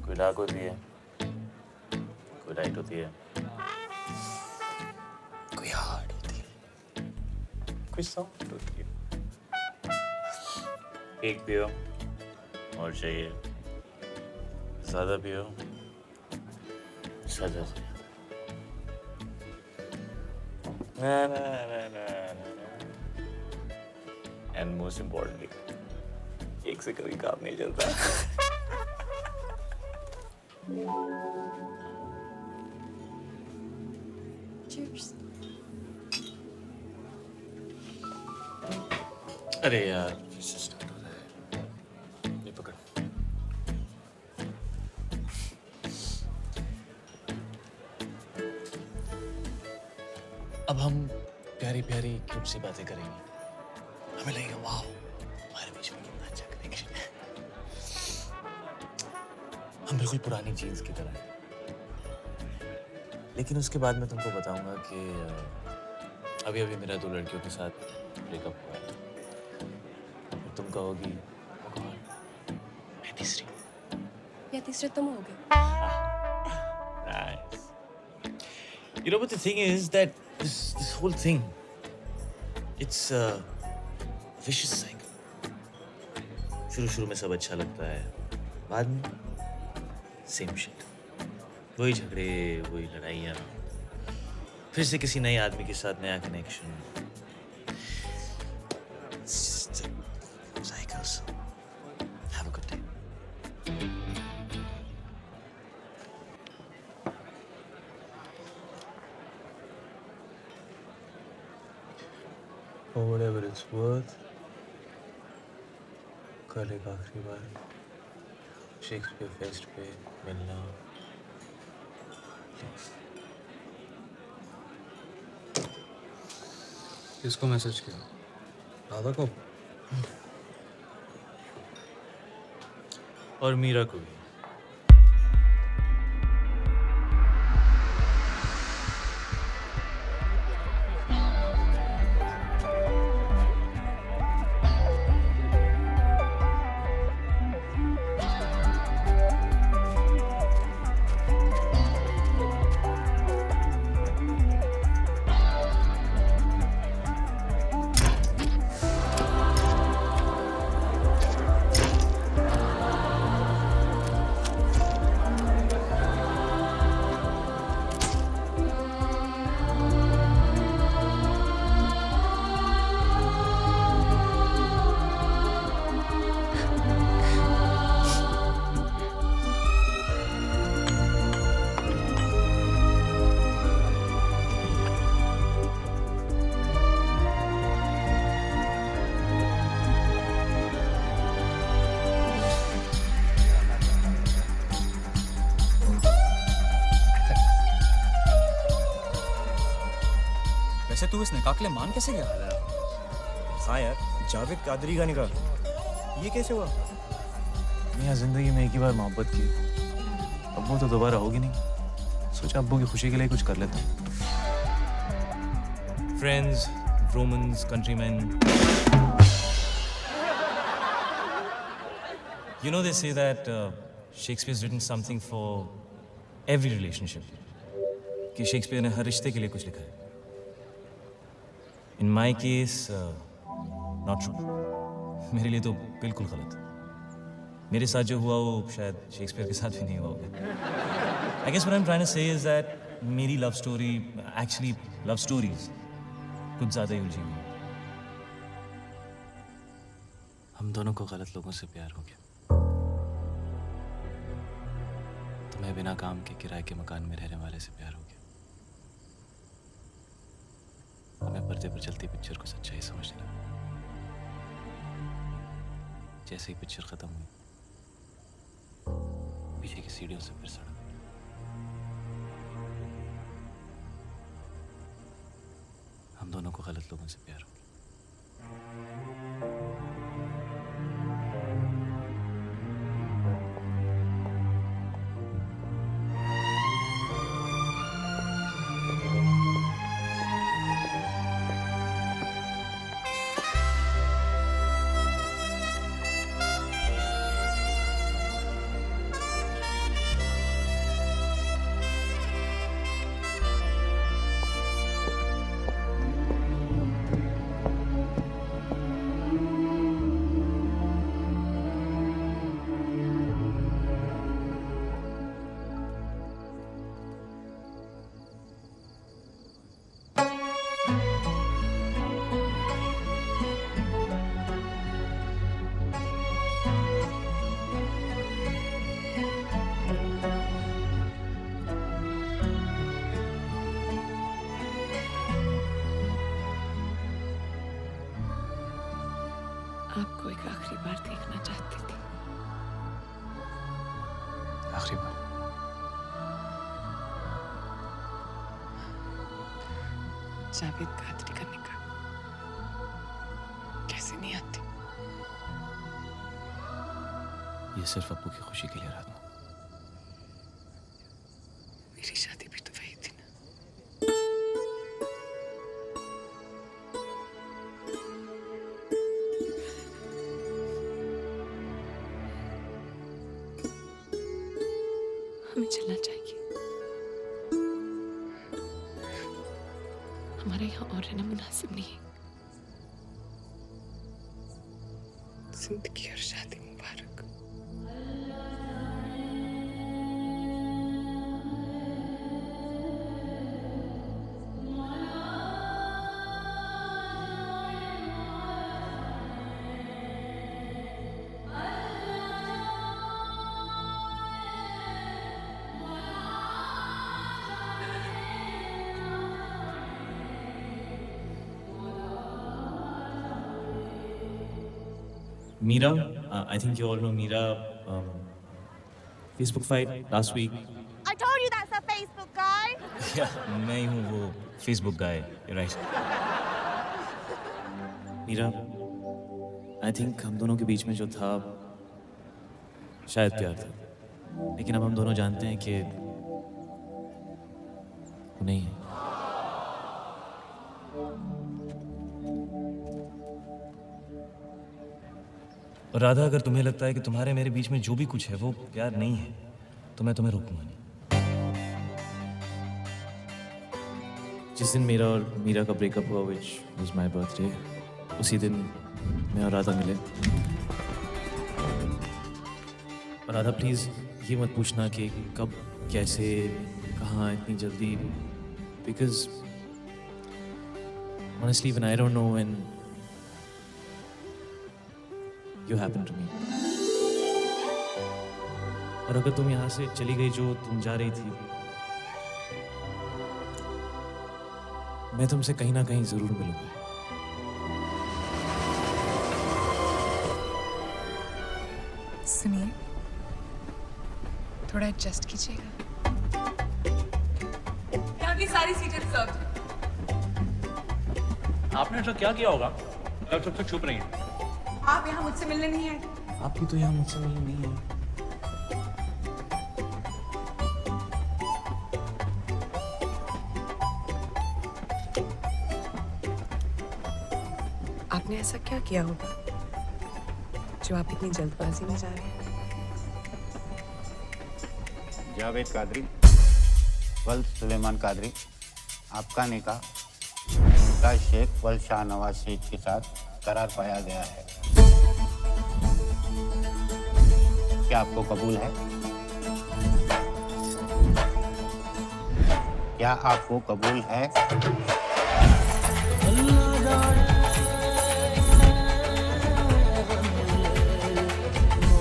कोई डार्क होती है, कोई लाइट होती है, कोई हार्ड होती है, कोई सॉफ्ट होती है। एक पियो और चाहिए, ज्यादा पियो सजा चाहिए। ना ना ना ना ना, एंड मोस्ट इम्पोर्टेंटली एक से कभी काम नहीं चलता। Cheers. अरे यार स्टार्ट हो रहा है, ये पकड़। अब हम प्यारी प्यारी क्यूट सी बातें करेंगे, हमें लगेगा वाह हमारे बीच में कितना अच्छा कनेक्शन है। हम बिल्कुल पुरानी जीन्स की तरह हैं। लेकिन उसके बाद मैं तुमको बताऊंगा कि अभी अभी मेरा 2 लड़कियों के साथ ब्रेकअप हुआ है। तुम कहोगी वो कौन? मैं तीसरी। या तीसरे तुम होगे। Nice. You know what the thing is that this whole thing, it's a vicious cycle. शुरू में सब अच्छा लगता है, बाद में सेम शिट, वही झगड़े, वही लड़ाइयाँ, फिर से किसी नए आदमी के साथ नया connection. Cycles. Have a good day. For whatever it's worth, कल एक आखिरी बार शेक्सपियर फेस्ट पे मिलना। किसको मैसेज किया? राधा को? और मीरा को भी। वैसे तू इस निकाह के लिए मान कैसे गया? हाँ यार, जावेद कादरी का निकाह, ये कैसे हुआ? मियाँ जिंदगी में एक ही बार मोहब्बत की, अब वो तो दोबारा होगी नहीं। सोचा अब्बू की खुशी के लिए कुछ कर लेता हूँ। Friends, Romans, countrymen. You know they say that Shakespeare's written something for every relationship. कि शेक्सपियर ने हर रिश्ते के लिए कुछ लिखा है। In my case, not true. मेरे लिए तो बिल्कुल गलत। मेरे साथ जो हुआ वो शायद शेक्सपियर के साथ भी नहीं हुआ होगा। I guess what I am trying to say is that मेरी love story actually love stories कुछ ज़्यादा ही उलझी हुई है। हम दोनों को गलत लोगों से प्यार हो गया। तुम्हें बिना काम के किराए के मकान में रहने वाले से प्यार हो गया। हमें पर्दे पर चलती पिक्चर को सच्चाई समझने लगा। जैसे ही पिक्चर खत्म हुई, पीछे की सीढ़ियों से फिर सड़क। हम दोनों को गलत लोगों से प्यार हो गया। आपको एक आखिरी बार देखना चाहती थी। आखिरी बार? जावेद कादरी का निकाह कैसे नहीं आती? ये सिर्फ अब्बू की खुशी के लिए रात में। मेरी शादी भी तो वही थी ना। हमें चलना चाहिए। हमारे यहाँ और रहना मुनासिब नहीं है। जिंदगी और शादी मुबारक। Mira, I think you all know Mira. Facebook fight last week. I told you that's a Facebook guy. Yeah, मैं ही हूँ वो Facebook guy. You're right. Mira, I think हम दोनों के बीच में जो था शायद प्यार था, लेकिन अब हम दोनों जानते हैं कि वो नहीं है। और राधा, अगर तुम्हें लगता है कि तुम्हारे मेरे बीच में जो भी कुछ है वो प्यार नहीं है, तो मैं तुम्हें रोकूंगा नहीं। जिस दिन मेरा और मीरा का ब्रेकअप हुआ, विच वाज माय बर्थडे, उसी दिन मैं और राधा मिले। और राधा, प्लीज ये मत पूछना कि कब, कैसे, कहाँ, इतनी जल्दी, because honestly when I don't know when You happened to me. और अगर तुम यहाँ से चली गई जो तुम जा रही थी, मैं तुमसे कहीं ना कहीं जरूर मिलूंगा। सुनिए, थोड़ा एडजस्ट कीजिएगा। यहाँ की सारी सीटें रिजर्व हैं। आपने ऐसा क्या किया होगा? तब सबसे चुप रही हैं। आप यहाँ मुझसे मिलने नहीं आए। आपकी तो यहाँ मुझसे मिलने नहीं है। आपने ऐसा क्या किया होगा जो आप इतनी जल्दबाजी में जा रहे हैं? जावेद कादरी, वल्द सुलेमान कादरी, आपका निकाह मुमताज शेख वल्द शाहनवाज शेख के साथ करार पाया गया है। क्या आपको कबूल है? क्या आपको कबूल है?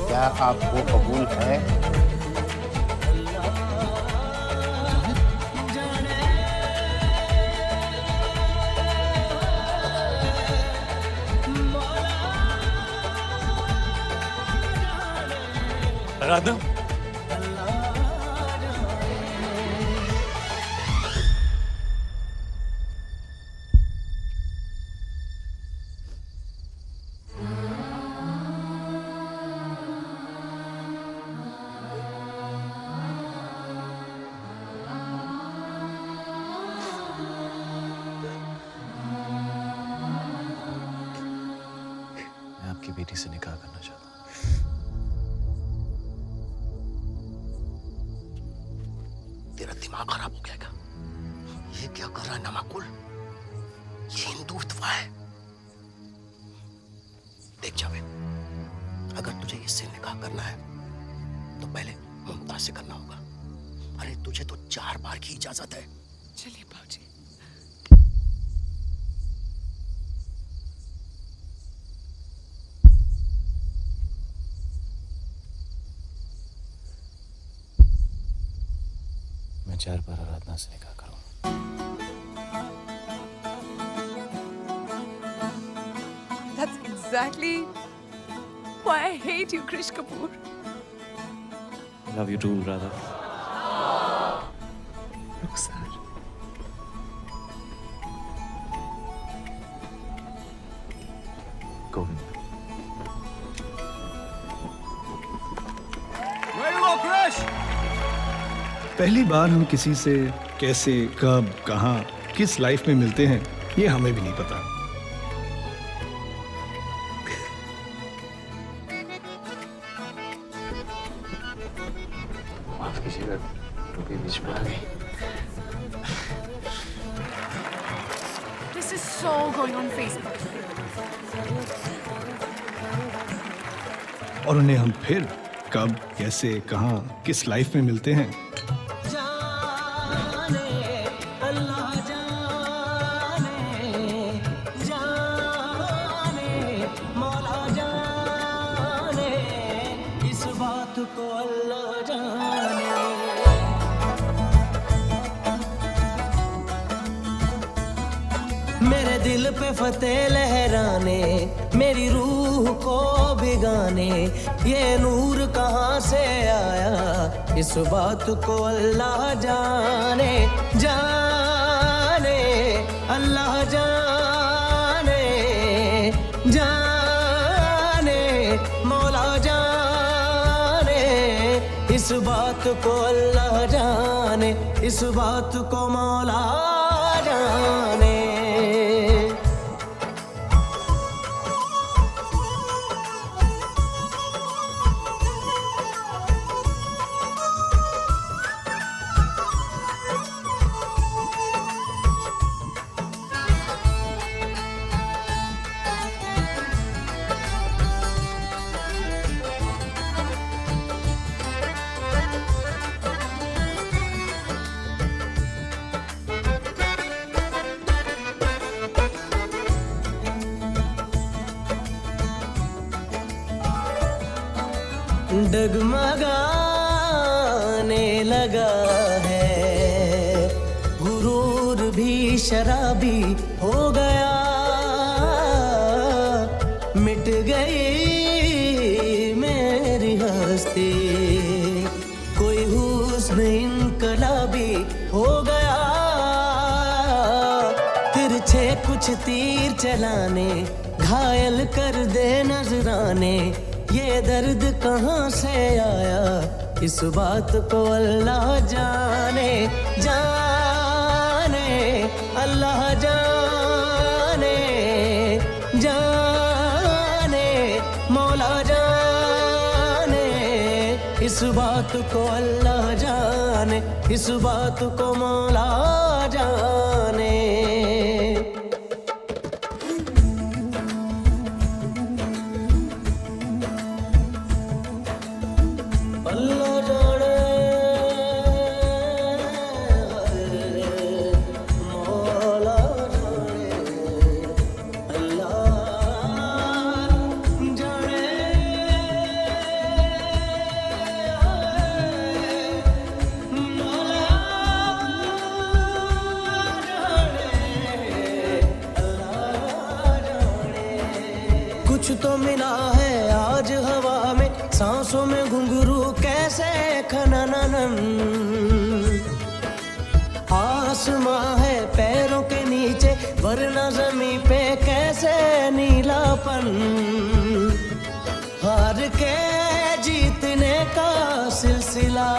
क्या आपको कबूल है? राधा, मैं आपकी बेटी से निकाह करना चाहता हूँ। तेरा दिमाग खराब हो गया क्या? ये क्या कर रहा है नमाकुल? ये हिंदुत्व है। देख जावेद, अगर तुझे इससे निकाह करना है तो पहले मुमताज से करना होगा। अरे तुझे तो 4 बार की इजाजत है। चलिए बाबूजी। मैं 4 बार आराधना से निकाह करूंगा। That's exactly why I hate you, Krish Kapoor. Love you too, Radha. रुखसार, गोविंद। पहली बार हम किसी से कैसे, कब, कहाँ, किस लाइफ में मिलते हैं, ये हमें भी नहीं पता। माफ कीजिएगा, टोपी बीच में आ गई। This is so going on Facebook. और उन्हें हम फिर कब, कैसे, कहाँ, किस लाइफ में मिलते हैं, मेरे दिल पे फतेह लहराने, मेरी रूह को भिगाने, ये नूर कहाँ से आया, इस बात को अल्लाह जाने, जाने अल्लाह जाने, जाने मौला जाने, इस बात को अल्लाह जाने, इस बात को मौला जाने। डगमगाने लगा है, गुरूर भी शराबी हो गया, मिट गई मेरी हस्ती, कोई हुस्न इनकलाबी हो गया, तिरछे कुछ तीर चलाने, घायल कर दे नजराने, ये दर्द कहाँ से आया, इस बात को अल्लाह जाने, जाने अल्लाह जाने, जाने मौला जाने, इस बात को अल्लाह जाने, इस बात को मौला जाने। अल्लाह जाने मौला जाने अल्लाह जाने कुछ तो मिला है आज हवा में सांसों में घुंघरू कैसे खननन आसमां है पैरों के नीचे वरना जमीन पे कैसे नीलापन हार के जीतने का सिलसिला